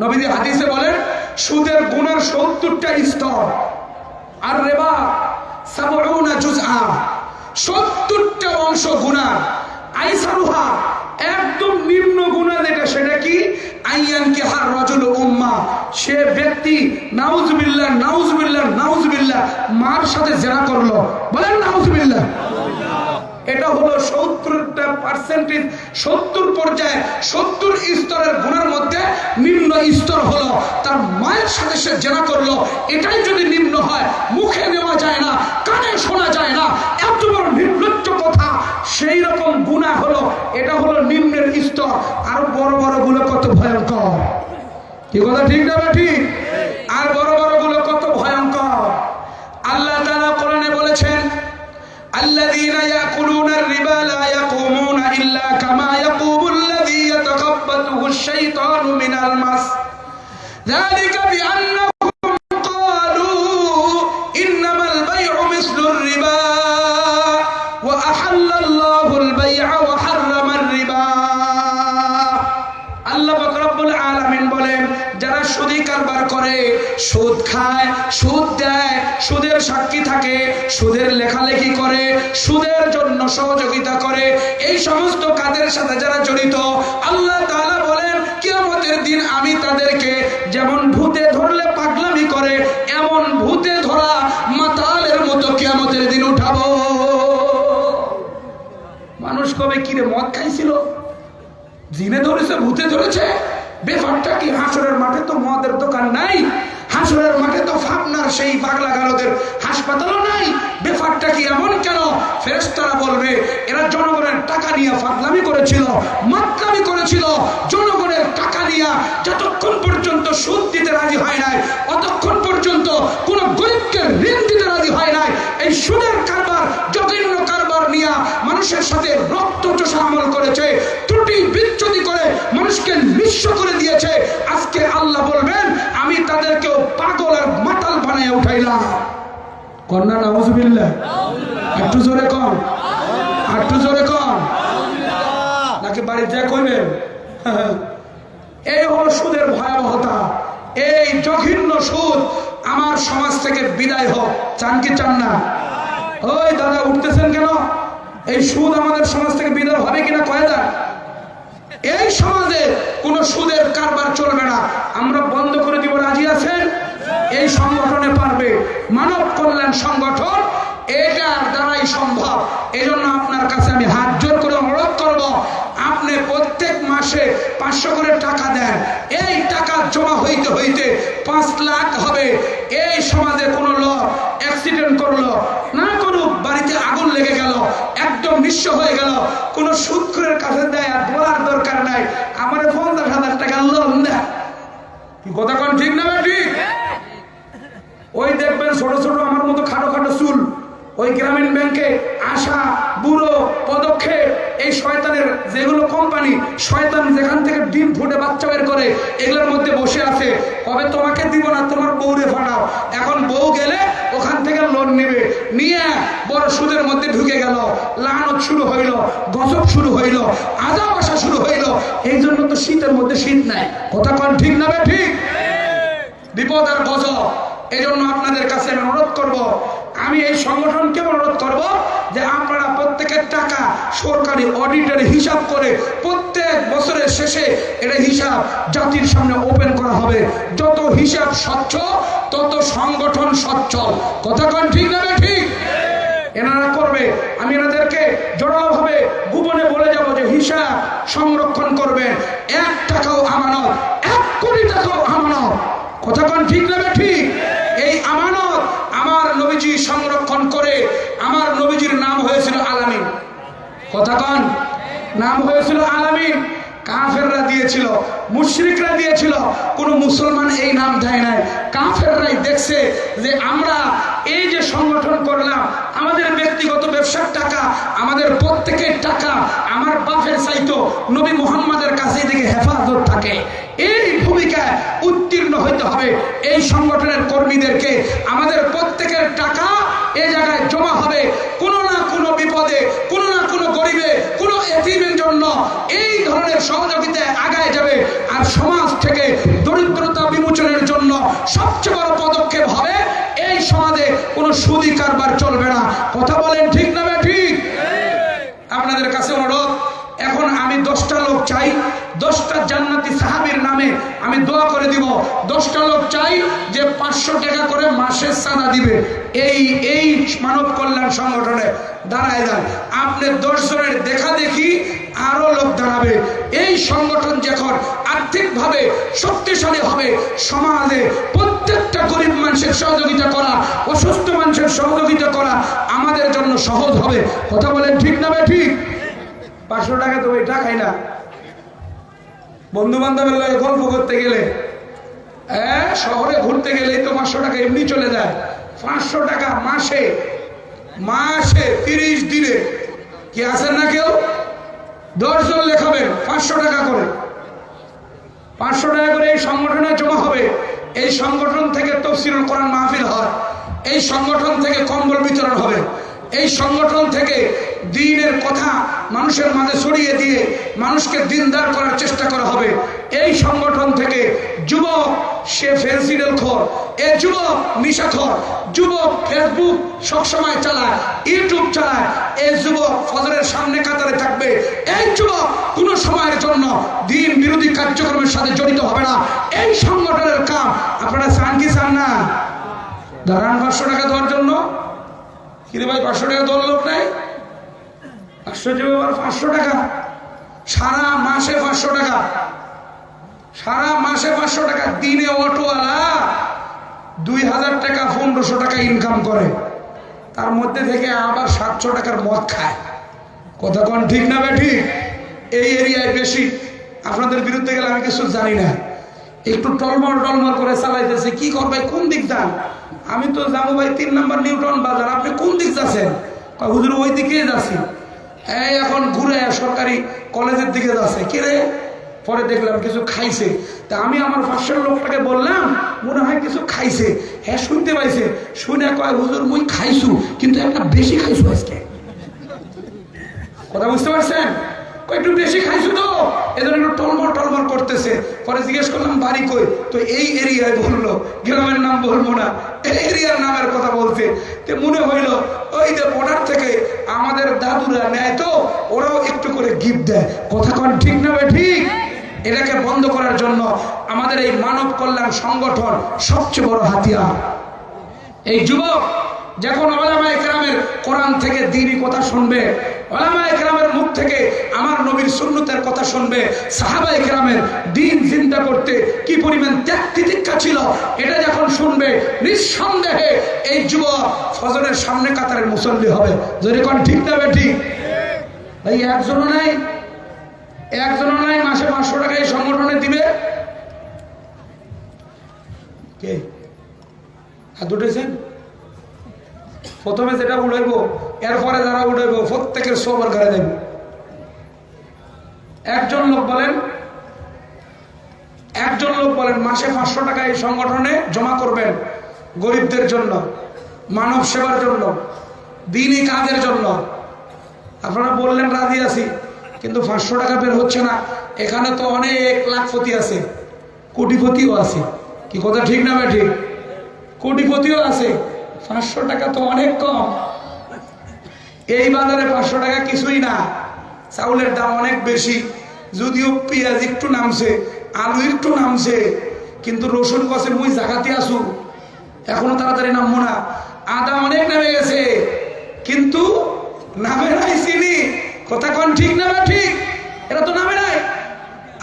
নবীজি হাদিসে বলেন সুদের গুনার 70টা স্তর। আর রিবা 70 জুজআ, 70টা অংশ গুনাহ। আইসারুহা, একদম নিম্ন গুনাহ যেটা, সেটা কি? আইয়ান কি হার রাজুল উম্মাহ, সে ব্যক্তি নাউজুবিল্লাহ নাউজুবিল্লাহ নাউজুবিল্লাহ মার সাথে জিনা করলো। বলেন নাউজুবিল্লাহ। এটা হলো 70% 70 পর্যায়ে 70 স্তরের গুনার মধ্যে নিম্ন স্তর হলো তার মায়ের সাথে সে জিনা করলো। এটাই যদি নিম্ন হয়, মুখে নেওয়া যায় না, কানে শোনা যায় না, এত বড় নির্লজ্জ কথা, সেই রকম গুনাহ হলো। এটা হলো নিম্নের স্তর। আর বড় বড় গুলো কত ভয়ঙ্কর। কি কথা ঠিক না ঠিক? আর বড় বড় গুলো কত ভয়ঙ্কর। আল্লাহ তাআলা কোরআনে বলেছেন, আল্লাযীনা ইয়াকুলুনার রিবা লা ইয়াকুমুনা ইল্লা কামা ইয়াকুমুল্লাযী ইয়াতাকাব্বাতুহু আশ-শাইতানু মিনাল মাস, যালিকা বিআন্নাহুম ক্বালু ইন্নামাল বাই'উ মিসলুর রিবা ওয়া আহাল্লাল্লাহুল বাই'a ওয়া হাররামার রিবা। আল্লাহ পাক রব্বুল আলামিন বলেন, যারা সুদি কারবার করে, সুদ খায়, সুদ দেয়, সুদের সাক্ষী থাকে, সুদের লেখালেখি করে, সুদের জন্য সহযোগিতা করে, এই সমস্ত কাজের সাথে যারা জড়িত, আল্লাহ তাআলা বলেন কিয়ামতের দিন আমি তাদেরকে যেমন ভূতে ধরলে পাগলা খাইছিল, জিনে ধরেছে, ভূতে ধরেছে, ব্যাপারটা কি? হাসরের মাঠে তো মদের দোকান নাই, হাসরের মাঠে তো ফাপনার সেই পাগলা গারদের হাসপাতালও নাই, ব্যাপারটা কি এমন কেন? ফেরেশতারা বলবে এরা জনগণের টাকা নিয়ে ফাগলামি করেছিল, মাতলামি করেছিল, জনগণের টাকা নিয়ে যতক্ষণ পর্যন্ত সুদ দিতে রাজি হয় নাই, অতক্ষণ পর্যন্ত কোন গরিবকে ঋণ দিতে রাজি হয় নাই। এই সুদের কারবার, জঘন্য কারবার নিয়ে মানুষের সাথে রক্ত চোষা আমল করেছে, ত্রুটি বিচ্যুতি করে মানুষকে নিঃস্ব করে দিয়েছে। আজকে আল্লাহ বলবেন আমি তাদেরকেও পাগল আর মাতাল বানায় উঠাইলাম। কন্যা নাউজুবিল্লাহ, একটু জোরে কম, একটু জোরে কম, নাকি বাড়িতে কইবেন? এই হলো সুদের ভয়াবহতা। এই জঘন্য সুদ আমার সমাজ থেকে বিদায় হোক, চান কি চান না? ওই দাদা উঠতেছেন কেন? এই সুদ আমাদের সমাজ থেকে বিদায় হবে কিনা কয়ে দেন। এই সমাজে কোন সুদের কারবার চলবে না, আমরা বন্ধ করে দিব। রাজি আছেন? এই সংগঠনে পারবে, মানব কল্যাণ সংগঠন, এটার দ্বারাই সম্ভব। এজন্য আপনার কাছে আমি হাত জোর করে অনুরোধ করব, আপনি প্রত্যেক মাসে 500 করে টাকা দেন। এই টাকা জমা হইতে হইতে 5 লাখ হবে। এই সমাজে কোনো লোক অ্যাক্সিডেন্ট করলো না, কোনো বাড়িতে আগুন লেগে গেল, একদম নিঃস্ব হয়ে গেল, কোন সুদখোরের কাছে দেয় আর বলার দরকার নাই আমার 50,000 টাকা লোন দেয়। কি কথা কোন ঠিক না? ঠিক। ওই দেখবেন ছোট ছোট আমার মতো খাটো খাটো চুল, ওই গ্রামীণ ব্যাংকে আশা, বুড়ো, পদক্ষেপ, এই শয়তানের যেগুলো কোম্পানি, শয়তান যেখান থেকে ডিম ফুটে বাচ্চা বের করে, এগুলোর মধ্যে বসে আছে। কবে তোমাকে দিব না, তোমার বউরে ফাটাও। এখন বউ গেলে ওখান থেকে লোন নেবে, নিয়ে বড় সুদের মধ্যে ঢুকে গেল, লানত শুরু হইল, গজব শুরু হইল, আযাব আসা শুরু হইল। এই জন্য তো শীতের মধ্যে শীত নাই। কথা কোন ঠিক না? ঠিক। বিপদ আর গজব। এই জন্য আপনাদের কাছে আমি অনুরোধ করব, আমি এই সংগঠনকে অনুরোধ করব যে আপনারা প্রত্যেকের টাকা সরকারি অডিটের হিসাব করে প্রত্যেক বছরের শেষে এটা হিসাব জাতির সামনে ওপেন করা হবে। যত হিসাব স্বচ্ছ তত সংগঠন সচ্ছল। কথা কোন ঠিক না? ঠিক। এনারা করবে, আমি এনাদেরকে জড়াভাবে গোপনে বলে যাব যে হিসাব সংরক্ষণ করবেন। 1 টাকাও আমানত, 1 কোটি টাকাও আমানত। কথা কোন ঠিক না? ঠিক। এই আমানত আমার নবীজি সংরক্ষণ করে। আমার নবীজির নাম হয়েছিল আলামিন। কথা কোন? নাম হয়েছিল আলামিন। কাফেররা দিয়েছিল, মুশরিকরা দিয়েছিল, কোন মুসলমান এই নাম দেয় নাই। কাফেররাই দেখছে যে আমরা এই যে সংগঠন করলাম, আমাদের ব্যক্তিগত ব্যবসার টাকা, আমাদের প্রত্যেকের টাকা আমার বাপের চাইতো নবী মুহাম্মাদের কাছে দিকে হেফাজত থাকে। এই ভূমিকায় উত্তীর্ণ হইতে হবে। এই সংগঠনের কর্মীদেরকে আমাদের প্রত্যেকের টাকা এই জায়গায় জমা হবে। কোনো না কোনো বিপদে, কোনো না কোনো গরিবে, কোনো এতিমের জন্য এই ধরনের সহযোগিতায় আগায় যাবে। আর সমাজ থেকে দরিদ্রতা বিমোচনের জন্য সবচেয়ে বড় পদক্ষেপ হবে এই সমাজে কোনো সুদি কারবার চলবে না। কথা বলেন ঠিক না? ঠিক। আপনাদের কাছে অনুরোধ, এখন আমি 10টা লোক চাই, 10টা জান্নাতি সাহাবীর নামে আমি দোয়া করে দিব। 10টা লোক চাই যে 500 টাকা করে মাসে চাঁদা দিবে। এই মানব কল্যাণ সংগঠনে দাঁড়ায় যান। আপনি 10 জনের দেখা দেখি আরো লোক দাঁড়াবে। এই সংগঠন যখন আর্থিকভাবে শক্তিশালী হবে, সমাজে প্রত্যেকটা গরিব মানুষের সহযোগিতা করা, অসুস্থ মানুষের সহযোগিতা করা আমাদের জন্য সহজ হবে। কথা বলেন ঠিক না? ঠিক। 500 টাকা তো ওই টাকাই না। বন্ধু বান্ধবের লগে গল্প করতে গেলে, শহরে ঘুরতে গেলে তো 500 টাকা এমনি চলে যায়। 500 টাকা মাসে, মাসে 30 দিনে কি আছেন না কেউ? 10 জন লেখাবেন 500 টাকা করে, 500 টাকা করে এই সংগঠনে জমা হবে। এই সংগঠন থেকে তাফসীরুল কোরআন মাহফিল হয়, এই সংগঠন থেকে কম্বল বিতরণ হবে, এই সংগঠন থেকে দ্বীনের কথা মানুষের মাঝে ছড়িয়ে দিয়ে মানুষকে দিনদার করার চেষ্টা করা হবে। এই সংগঠন থেকে যুবক সে ফেন্সিডেল খোর, এই যুবক নিশাখোর, যুবক ফেসবুক সবসময় চালায়, ইউটিউব চালায়, এই যুবক ফজরের সামনে কাতারে থাকবে, এই যুবক কোনো সময়ের জন্য দ্বীন বিরোধী কার্যক্রমের সাথে জড়িত হবে না। এই সংগঠনের কাম আপনারা চান কি চান না? দাঁড়ান 500 টাকা দেওয়ার জন্য। কিরে ভাই 500 টাকা দেওয়ার লোক নাই? 500 টাকা সারা মাসে 500 টাকা, সারা মাসে 500 টাকা, দিনে অটোওয়ালা 2000 টাকা 1500 টাকা ইনকাম করে, তার মধ্যে থেকে আবার 700 টাকার মদ খায়। কথা কোন ঠিক না বেঠিক? এই এরিয়ায় বেশি। আপনাদের বিরুদ্ধে গেলে আমি কিছু জানি না, একটু টলমল টলমল করে চালাইতেছে। কি করবে, কোন দিক যান? আমি তো যাবো ভাই 3 নম্বর নিউটন বাজার, আপনি কোন দিক যাচ্ছেন? হুজুর ওই দিকে যাচ্ছি। এই এখন ঘুরে সরকারি কলেজের দিকে যাচ্ছে। কে রে? পরে দেখলাম কিছু খাইছে। তা আমি আমার পাশের লোকটাকে বললাম, মনে হয় কিছু খাইছে। হ্যাঁ শুনতে পাইছে, শুনে কয় হুজুর মুই খাইছু, কিন্তু একটা বেশি খাইছু আজকে। কথা বুঝতে পারছেন? একটু বেশি খাইছো তো, এজন্য একটু টলমল টলমল করতেছে। পরে জিজ্ঞেস করলাম বাড়ি কই? তো এই এরিয়ায় বললো, গ্রামের নাম বলবো না, এই এরিয়ার নামের কথা বলছে। তো মনে হইলো ওই যে বর্ডার থেকে আমাদের দাদুরা নেয়, তো ওরাও একটু করে গিফট দেয়। কথা কোন ঠিক না ভাই ঠিক? এটাকে বন্ধ করার জন্য আমাদের এই মানব কল্যাণ সংগঠন সবচেয়ে বড় হাতিয়ার। এই যুবক যখন ওলামায়ে কেরামের কোরআন থেকে দ্বীনি কথা শুনবে, ওলামায়ে কেরামের মুখ থেকে আমার নবীর সুন্নতের কথা শুনবে, সাহাবায়ে কেরামের দ্বীন জিন্দা করতে কি পরিমাণ ত্যাগ তিতিক্ষা ছিল, এটা যখন শুনবে, নিঃসন্দেহে এই যুবক ফজরের সামনে কাতারের মুসল্লি হবে। যদি কোন ঠিক না ঠিক? ভাই একজনও নাই, একজনও নাই মাসে 500 টাকা এই সংগঠনে দিবে। কে হাত উঠেছেন? প্রথমে যেটা উঠাইব, এরপরে যারা উঠাইব প্রত্যেকের সবার ঘরে দেব। একজন লোক বলেন, একজন লোক বলেন মাসে 500 টাকা এই সংগঠনে জমা করবেন, গরিবদের জন্য, মানব সেবার জন্য, দ্বীনি কাজের জন্য। আপনারা বললেন রাজি আছি, কিন্তু 500 টাকা বের হচ্ছে না। এখানে তো অনেক লাখপতি আছে, কোটিপতিও আছে। কি কথা ঠিক না ভাই ঠিক? কোটিপতিও আছে, 500 টাকা তো অনেক কম। এই বাজারে 500 টাকা কিছুই না। চাউলের দাম অনেক বেশি, যদিও পেঁয়াজ একটু নামছে, আলু একটু নামছে, কিন্তু রসুন গছে মুই জাগাতে আসু, এখনো তাড়াতাড়ি নামবো না। আদা অনেক নেমে গেছে, কিন্তু নামে নাই চিনি। কথা কোন ঠিক না ঠিক? এটা তো নামে নাই।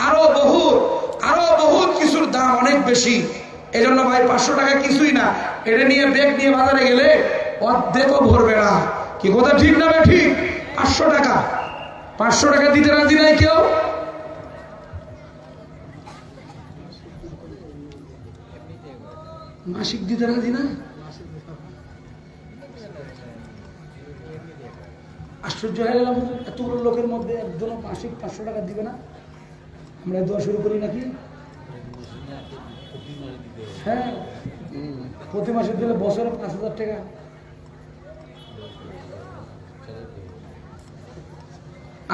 আরো বহুত কিছুর দাম অনেক বেশি। এই জন্য ভাই 500 টাকা কিছুই না। এটা নিয়ে ব্যাগ নিয়ে বাজারে গেলে অর্ধেকও ভরবে না। কি কথা ঠিক না ঠিক? 500 টাকা, 500 টাকা দিতে রাজি নাই কেউ। মাসিক দিতে রাজি না? আশ্চর্য হয়ে গেলাম, এতগুলো লোকের মধ্যে একজন মাসিক 500 টাকা দিবে না। আমরা দোয়া শুরু করি নাকি? হ্যাঁ, প্রতি মাসে দিলে বছরে 5000 টাকা।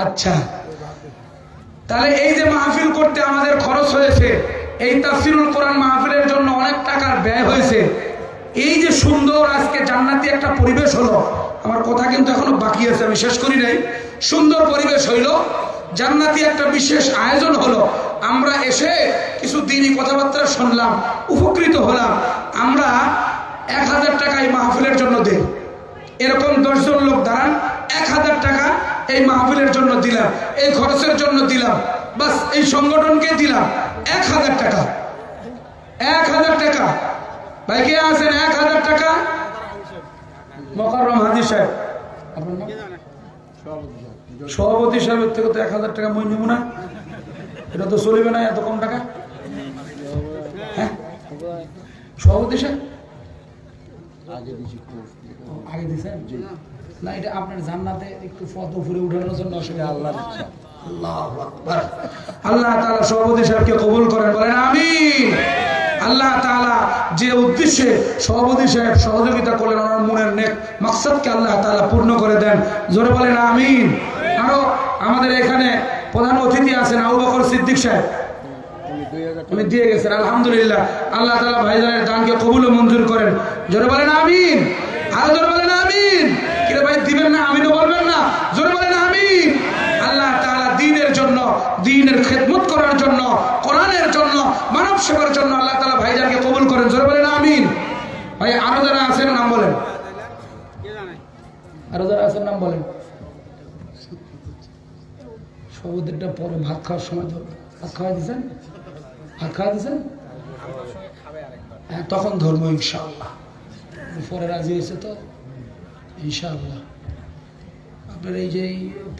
আচ্ছা, তাহলে এই যে মাহফিল করতে আমাদের খরচ হয়েছে, এই তাফসীরুল কোরআন মাহফিলের জন্য অনেক টাকার ব্যয় হয়েছে। এই যে সুন্দর আজকে জান্নাতি একটা পরিবেশ হলো, আমার কথা কিন্তু এখনো বাকি আছে, আমি শেষ করি নাই। সুন্দর পরিবেশ হইল, জান্নাতি একটা বিশেষ আয়োজন হলো, আমরা এসে কিছু দ্বীনি কথাবার্তা শুনলাম, উপকৃত হলাম। আমরা 1000 টাকা এই মাহফিলের জন্য দেই। এরকম 10 জন লোক দাঁড়ান, 1000 টাকা এই মাহফিলের জন্য দিলাম, এই খরচের জন্য দিলাম, বাস এই সংগঠনকে দিলাম 1000 টাকা। 1000 টাকা। ভাই কে আছেন? 1000 টাকা। মোকাররম হাজী সাহেব, আপনার নাম? সভাপতি সাহেবের থেকে তো 1000 টাকা মই নিব না, এটা তো চলবে না এত কম টাকা। হ্যাঁ, সভাপতি সাহেব আগে দিয়েছেন না? এটা আপনার জান্নাতে একটু পদ উপরে উঠানোর জন্য অসুবিধা। আল্লাহু আকবার। আল্লাহ তাআলা সভাপতি সাহেবকে কবুল করেন, বলেন আমিন। আল্লাহ তাআলা যে উদ্দেশ্যে সভাপতি সাহেব সহযোগিতা করলেন, ওনার মনের নেক মাকসাদকে আল্লাহ তাআলা পূর্ণ করে দেন। জোরে বলেন আমিন। আরো আমাদের এখানে প্রধান অতিথি আছেন আবু বকর সিদ্দিক সাহেব, উনি দিয়ে গেছেন, আলহামদুলিল্লাহ। আল্লাহ তাআলা ভাইজানের দানকে কবুল ও মঞ্জুর করেন। জোরে বলেন আমিন। আর জোরে বলেন আমিন। কিরে ভাই দিবেন না, আমিনও বলবেন না? জোরে বলেন আমিন। আল্লাহ তাআলা দ্বীনের জন্য, দ্বীনের খেদমত করার জন্য, কোরআনের জন্য, মানব সেবার জন্য আল্লাহ তাআলা ভাইজানকে কবুল করেন। জোরে বলেন আমিন। ভাই আরো যারা আছেন নাম বলেন, আরো যারা আছেন নাম বলেন। সবুদেরটা পরে ভাত খাওয়ার সময় ধরবে। ভাত খাওয়া দিয়েছেন? ভাত খাওয়া দিয়েছেন? হ্যাঁ, তখন ধরবো ইনশাআল্লাহ। পরে রাজি হয়েছে তো ইনশাআল্লাহ। আপনার এই যে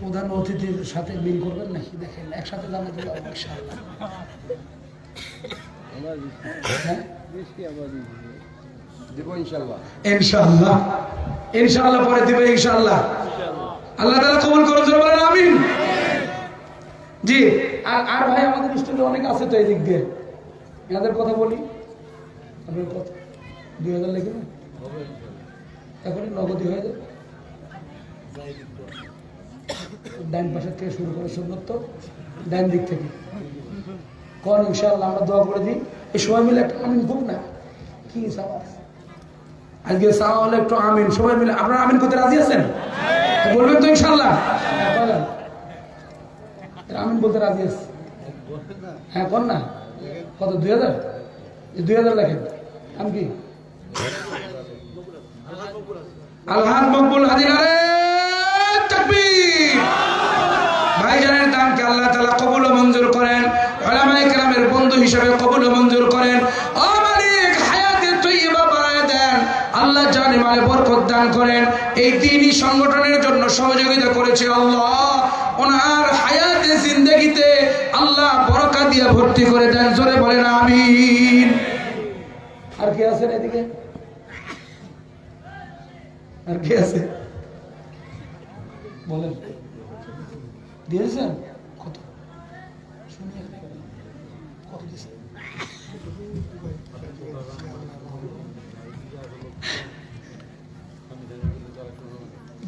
প্রধান অতিথির সাথে মিল করবেন নাকি? দেখেন একসাথে জানা দিলে ইনশাআল্লাহ। ইনশাআল্লাহ ইনশাআল্লাহ পরে দিবে ইনশাআল্লাহ। আল্লাহ তাআলা কবুল করুন, বলেন আমিন। জি, আর ভাই আমাদের স্টুডেন্ট অনেক আছে তো এই দিক দিয়ে, এনাদের কথা বলি। আপনার কথা 2000 লেগে না এখনই নগদই হয়ে যাবে। ডাইন পাশের থেকে শুরু করে সুন্নত তো ডাইন দিক থেকে কোন ইনশাআল্লাহ আমরা দোয়া করে দিই। এই সবাই মিলে একটা আমিন হোক না? কি চাওয়া আজকে চাওয়া হলে একটু আমিন সবাই মিলে। আপনারা আমিন করতে রাজি আছেন? বলবেন তো ইনশাআল্লাহ? আমিন বলতে রাজি আছে? হ্যাঁ কর না। কত? 2000? 2000 লেখেন। আমি কি আলহাজ মকবুল হাজিরারে তাকবীর। ভাইজানের দানকে আল্লাহ তাআলা কবুল ও মঞ্জুর করেন, উলামায়ে কেরামের বন্ধু হিসেবে কবুল ও মঞ্জুর করেন। ও মালিক, হায়াতে তৈয়বা বাড়ায় দেন, আল্লাহ জানে মালে বরকত দান করেন। এই দ্বীনি সংগঠনের জন্য সহযোগিতা করেছে আল্লাহ, ওনার হায়াতে জিন্দেগিতে আল্লাহ বরকত দিয়ে ভর্তি করে দেন। জোরে বলেন আমিন। আর কে আছেন এদিকে? আর কে আছে বলেন? দিয়েছেন কত? শুনি কত দিয়েছেন?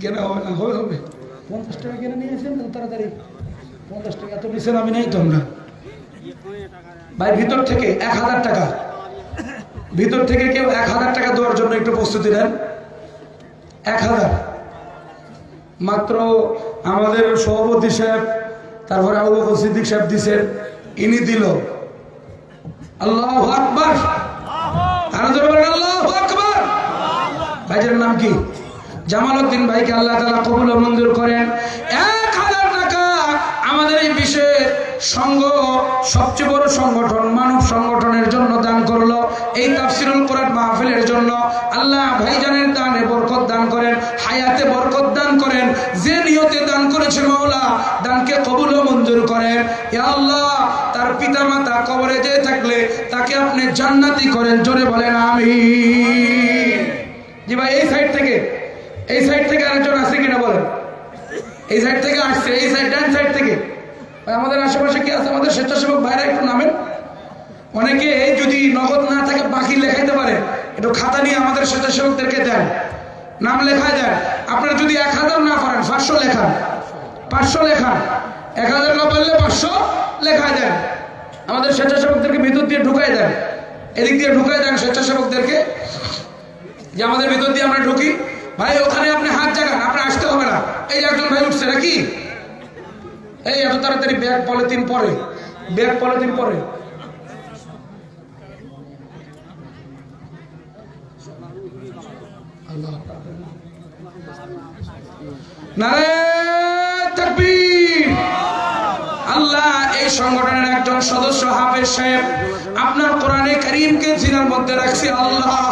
কেনা হবে না? হবে হবে। 50 টাকা কেনা নিয়েছেন তাড়াতাড়ি। 50 টাকা এত নিয়েছেন? আমি নেই তো আমরা ভাই। ভিতর থেকে 1000 টাকা, ভিতর থেকে কেউ 1000 টাকা দেওয়ার জন্য একটু প্রস্তুতি নেন। 1000 মাত্র আমাদের সভাপতি সাহেব, তারপরে আবু বকর সিদ্দিক সাহেব দিছেন, ইনি দিল। আল্লাহু আকবার। আর জোরে বলেন আল্লাহু আকবার। ভাইজানের নাম কি? জামাল উদ্দিন ভাইকে আল্লাহ তাআলা কবুল ও মঞ্জুর করেন। 1000 টাকা আমাদের এই বিশেষ সংঘ, সবচেয়ে বড় সংগঠন, মানব সংগঠনের জন্য দান করলো। এই তাফসিরুল কোরআন মাহফিলের জন্য আল্লাহ ভাইজানের দানে বরকত দান করেন, হায়াতে বরকত দান করেন। যে নিয়তে দান করেছে মাওলা দানকে কবুল ও মঞ্জুর করেন। ইয়া আল্লাহ, তার পিতামাতা কবরে যেয়ে থাকলে তাকে আপনি জান্নাতি করেন। জোরে বলেন আমিন। জি ভাই, এই সাইড থেকে আরেকজন আছে কিনা বলেন? এই সাইড থেকে আসছে, এই সাইড ডান সাইড থেকে। আমাদের আশেপাশে কি আছে? আমাদের স্বেচ্ছাসেবক ভাইরা একটু নামেন। অনেকে যদি নগদ না থাকে বাকি লেখাইতে পারে, একটু খাতা নিয়ে আমাদের স্বেচ্ছাসেবকদেরকে দেন, নাম লেখায় দেন। আপনারা যদি 1000 না পারেন 500 লেখান, 500 লেখান। 1000 না পারলে 500 লেখায় দেন। আমাদের স্বেচ্ছাসেবকদেরকে ভিতর দিয়ে ঢুকাই দেন, এদিক দিয়ে ঢুকাই দেন স্বেচ্ছাসেবকদেরকে, যে আমাদের ভিতর দিয়ে আমরা ঢুকি। ভাই ওখানে আপনি হাত জাগান, আপনার আসতে হবে না। এই একজন ভাই উঠছে নাকি? এই এত তাড়াতাড়ি ব্যাগ পলিথিন পরে, ব্যাগ পলিথিন পরে। নারে তাকবীর। আল্লাহ এই সংগঠনের একজন সদস্য হাফেজ সাহেব আপনার কোরআনে কারীমকে জিনার মধ্যে রাখছে। আল্লাহ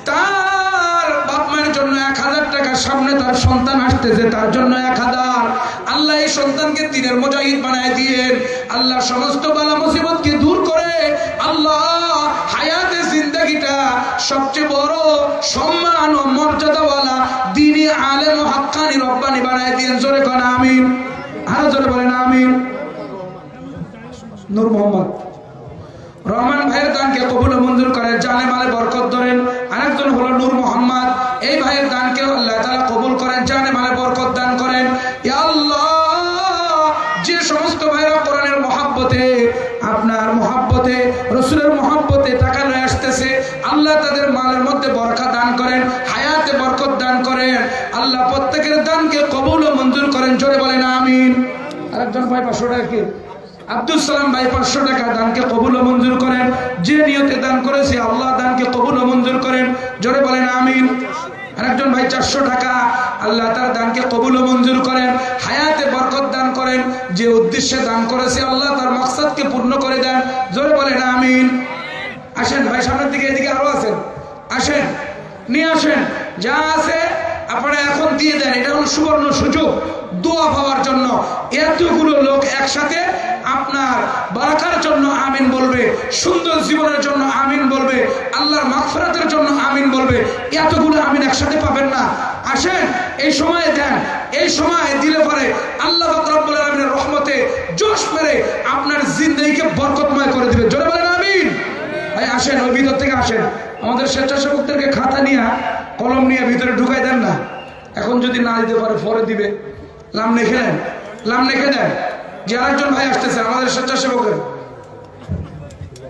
তার বাপ মায়ের জন্য 1000 টাকা, সামনে তার সন্তান আসতেছে তার জন্য 1000। আল্লাহ এই সন্তানকে দ্বীনের মুজাহিদ বানায় দিয়েন। আল্লাহ সমস্ত বালা মুসিবতকে দূর করে আল্লাহ হায়াতে জিন্দেগিটা সবচেয়ে বড় সম্মান ও মর্যাদাওয়ালা দ্বীনি আলেম ও হাক্কানি রব্বানি বানায় দিয়েন। জোরে কোন আমিন। আরো জোরে বলেন আমিন। নূর মোহাম্মদ রহমান ভাইয়ের দানকে কবুল ও মঞ্জুর করেন, জানে মালে বরকত ধরেন। আরেকজন হলো নূর মোহাম্মদ, এই ভাইয়ের দানকে আল্লাহ তাআলা কবুল করেন, জানে মালে বরকত দান করেন। ইয়া আল্লাহ, যে সমস্ত ভাইরা কোরআনের মহব্বতে, আপনার মহব্বতে, রাসূলের মহব্বতে টাকা নিয়ে আসতেছে, আল্লাহ তাদের মালের মধ্যে বরকত দান করেন, হায়াতে বরকত দান করেন। আল্লাহ প্রত্যেকের দানকে কবুল ও মঞ্জুর করেন। জোরে বলেন আমিন। আরেকজন ভাই 500 টাকা কি? আব্দুল সালাম ভাই 500 টাকা দানকে কবুল ও মঞ্জুর করেন। যে নিয়তে দান করেছে আল্লাহ দানকে কবুল ও মঞ্জুর করেন। জোরে বলেন আমিন। আরেকজন ভাই 400 টাকা। আল্লাহ তার দানকে কবুল ও মঞ্জুর করেন, হায়াতে বরকত দান করেন, যে উদ্দেশ্যে দান করেছে আল্লাহ তার মাকসাদকে পূর্ণ করে দেন। জোরে বলেন আমিন। আসেন ভাই সামনের দিকে, এদিকে আরো আছেন, আসেন নিয়ে আসেন, যা আছে আপনারা এখন দিয়ে দেন। এটা হলো সুবর্ণ সুযোগ দোয়া পাওয়ার জন্য। এতগুলো লোক একসাথে আপনার বারাকার জন্য আমিন বলবে, সুন্দর জীবনের জন্য আমিন বলবে, আল্লাহর মাগফিরাতের জন্য আমিন বলবে। এতগুলো আমিন একসাথে পাবেন না। আসেন এই সময়ে দেন, এই সময় দিলে পরে আল্লাহ রাব্বুল আলামিনের রহমতে জোশ মেরে আপনার জিন্দেগিকে বরকতময় করে দিবে। জোরে বলেন আমিন। ভাই আসেন, ওই ভিতর থেকে আসেন। আমাদের স্বেচ্ছাসেবকদেরকে খাতা নিয়ে কলম নিয়ে ভিতরে ঢুকাই দেন না। এখন যদি না দিতে পারে পরে দিবে। নাম লিখে দেন, নাম লিখে দেন। যে আরেকজন ভাই আসতেছে আমাদের স্বেচ্ছাসেবকের,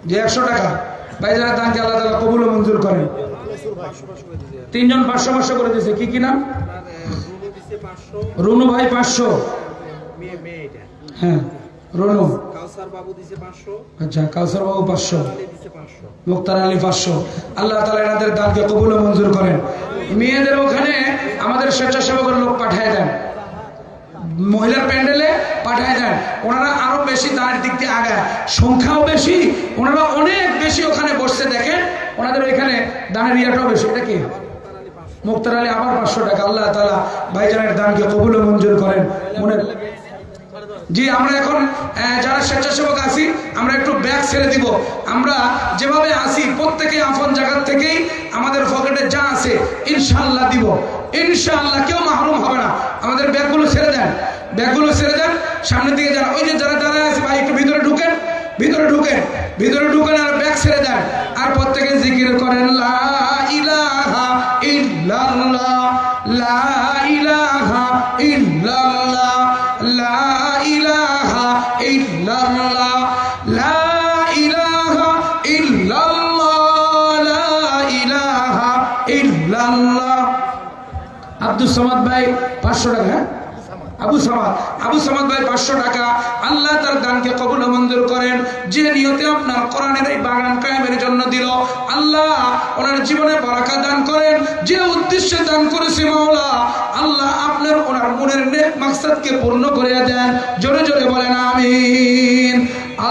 যে 100 টাকা ভাই যারা দানকে আল্লাহ তাআলা কবুল ও মঞ্জুর করেন। 3 জন 500 করে দিয়েছে। কি কি নাম? রুনু ভাই 500। হ্যাঁ রুনু। আচ্ছা কাউসার বাবু 500, মুক্তার আলী 500। আল্লাহ তাআলা এনাদের দানকে কবুল ও মঞ্জুর করেন। মেয়েদের ওখানে আমাদের স্বেচ্ছাসেবকের লোক পাঠিয়ে দেন, মহিলার প্যান্ডেলে পাঠিয়ে দেন। ওনারা আরো বেশি দানের দিক দিয়ে আগায়, সংখ্যাও বেশি, ওনারা অনেক বেশি ওখানে বসছে। দেখেন ওনাদের ওইখানে দানের ইয়াটাও বেশি। এটা কি? মুক্তার আলী আবার 500 টাকা। আল্লাহ তাআলা ভাইজানের দানকে কবুল ও মঞ্জুর করেন। মনে জি আমরা এখন যারা স্বেচ্ছাসেবক আছি আমরা একটু ব্যাগ ছেড়ে দিব। আমরা যেভাবে আসি প্রত্যেকে আপন জায়গা থেকেই আমাদের পকেটে যা আছে ইনশাআল্লাহ দিব, ইনশাআল্লাহ কেউ মাহরুম হবে না। আমাদের ব্যাগগুলো ছেড়ে দেন, ব্যাগগুলো ছেড়ে দেন, সামনের দিকে যান। ওই যে যারা দাঁড়ায় আছে ভাই একটু ভিতরে ঢুকেন, ভিতরে ঢুকেন, ভিতরে ঢুকেন আর ব্যাগ ছেড়ে দেন। আর প্রত্যেকে জিকির করেন লা ইলাহা ইল্লাল্লাহ, লা ইলাহা ইল্লাল্লাহ, লা ইলাহা ইল্লাল্লাহ, লা ইলাহা ইল্লাল্লাহ, লা ইলাহা ইল্লাল্লাহ। আব্দুল সামাদ ভাই 500 টাকা। হ্যাঁ আবু সামাদ ভাই 500 টাকা। আল্লাহ তার দানকে কবুল ও মঞ্জুর করেন। যে নিয়তে আপনার কোরআনের এই বাগান কায়েমের জন্য দিল, আল্লাহ ওনার জীবনে বারাকা দান করেন। যে উদ্দেশ্যে দান করেছে মাওলা, আল্লাহ আপনার ওনার মনের নেক মাকসাদকে পূর্ণ করে দেন। জোরে জোরে বলেন আমিন।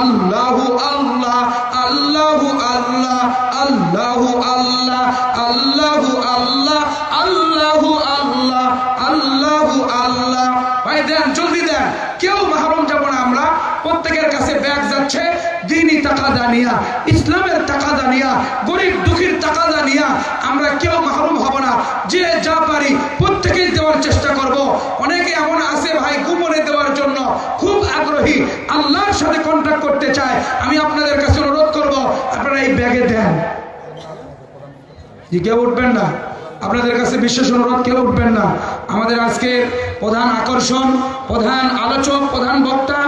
আল্লাহু আল্লাহ, আল্লাহু আল্লাহ, আল্লাহু আল্লাহ, আল্লাহু আল্লাহ, আল্লাহু আল্লাহ, আল্লাহু আল্লাহ। ভাই দেন, জলদি দেন, কেউ মাহরুম যাব না। আমরা প্রত্যেকের কাছে ব্যাগ যাচ্ছে দ্বীনি তাকাদা নিয়া, ইসলামের তাকাদা নিয়া, গরিব দুঃখীর তাকাদা নিয়া। আমরা কেউ মাহরুম হব না। যে যা পারি প্রত্যেকেই দেওয়ার চেষ্টা করব। অনেকে এমন আছে ভাই গোপনে দেওয়ার জন্য খুব আগ্রহী, আল্লাহর সাথে কন্ট্যাক্ট করতে চায়। আমি আপনাদের কাছে অনুরোধ করব আপনারা এই ব্যাগে দেন। কেউ উঠবেন না, আপনাদের কাছে বিশেষ অনুরোধ, কেউ উঠবেন না। আমাদের আজকের প্রধান আকর্ষণ, প্রধান আলোচক, প্রধান বক্তা,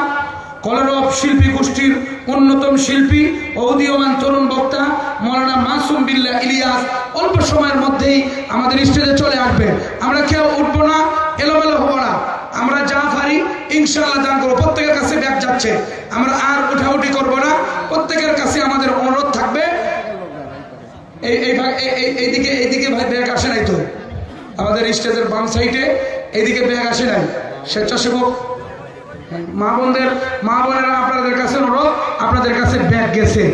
কলরব শিল্পী গোষ্ঠীর অন্যতম শিল্পী ও উদীয়মান তরুণ বক্তা মাওলানা মাসুম বিল্লাহ ইলিয়াস অল্প সময়ের মধ্যেই আমাদের স্টেজে চলে আসবে। আমরা কেউ উঠবো না, এলোমেলো হবো না। আমরা যা পারি ইনশাআল্লাহ দান করবো। প্রত্যেকের কাছে ব্যাগ যাচ্ছে, আমরা আর উঠাউঠি করবো না। প্রত্যেকের কাছে আমাদের অনুরোধ থাকবে এইদিকে ভাই ব্যাগ আসে নাই তো, আমাদের স্টেজের বাম সাইডে এইদিকে ব্যাগ আসে নাই। স্বেচ্ছাসেবক মা বোনেরা আপনাদের কাছে অনুরোধ, আপনাদের কাছে ব্যাগ গেছে।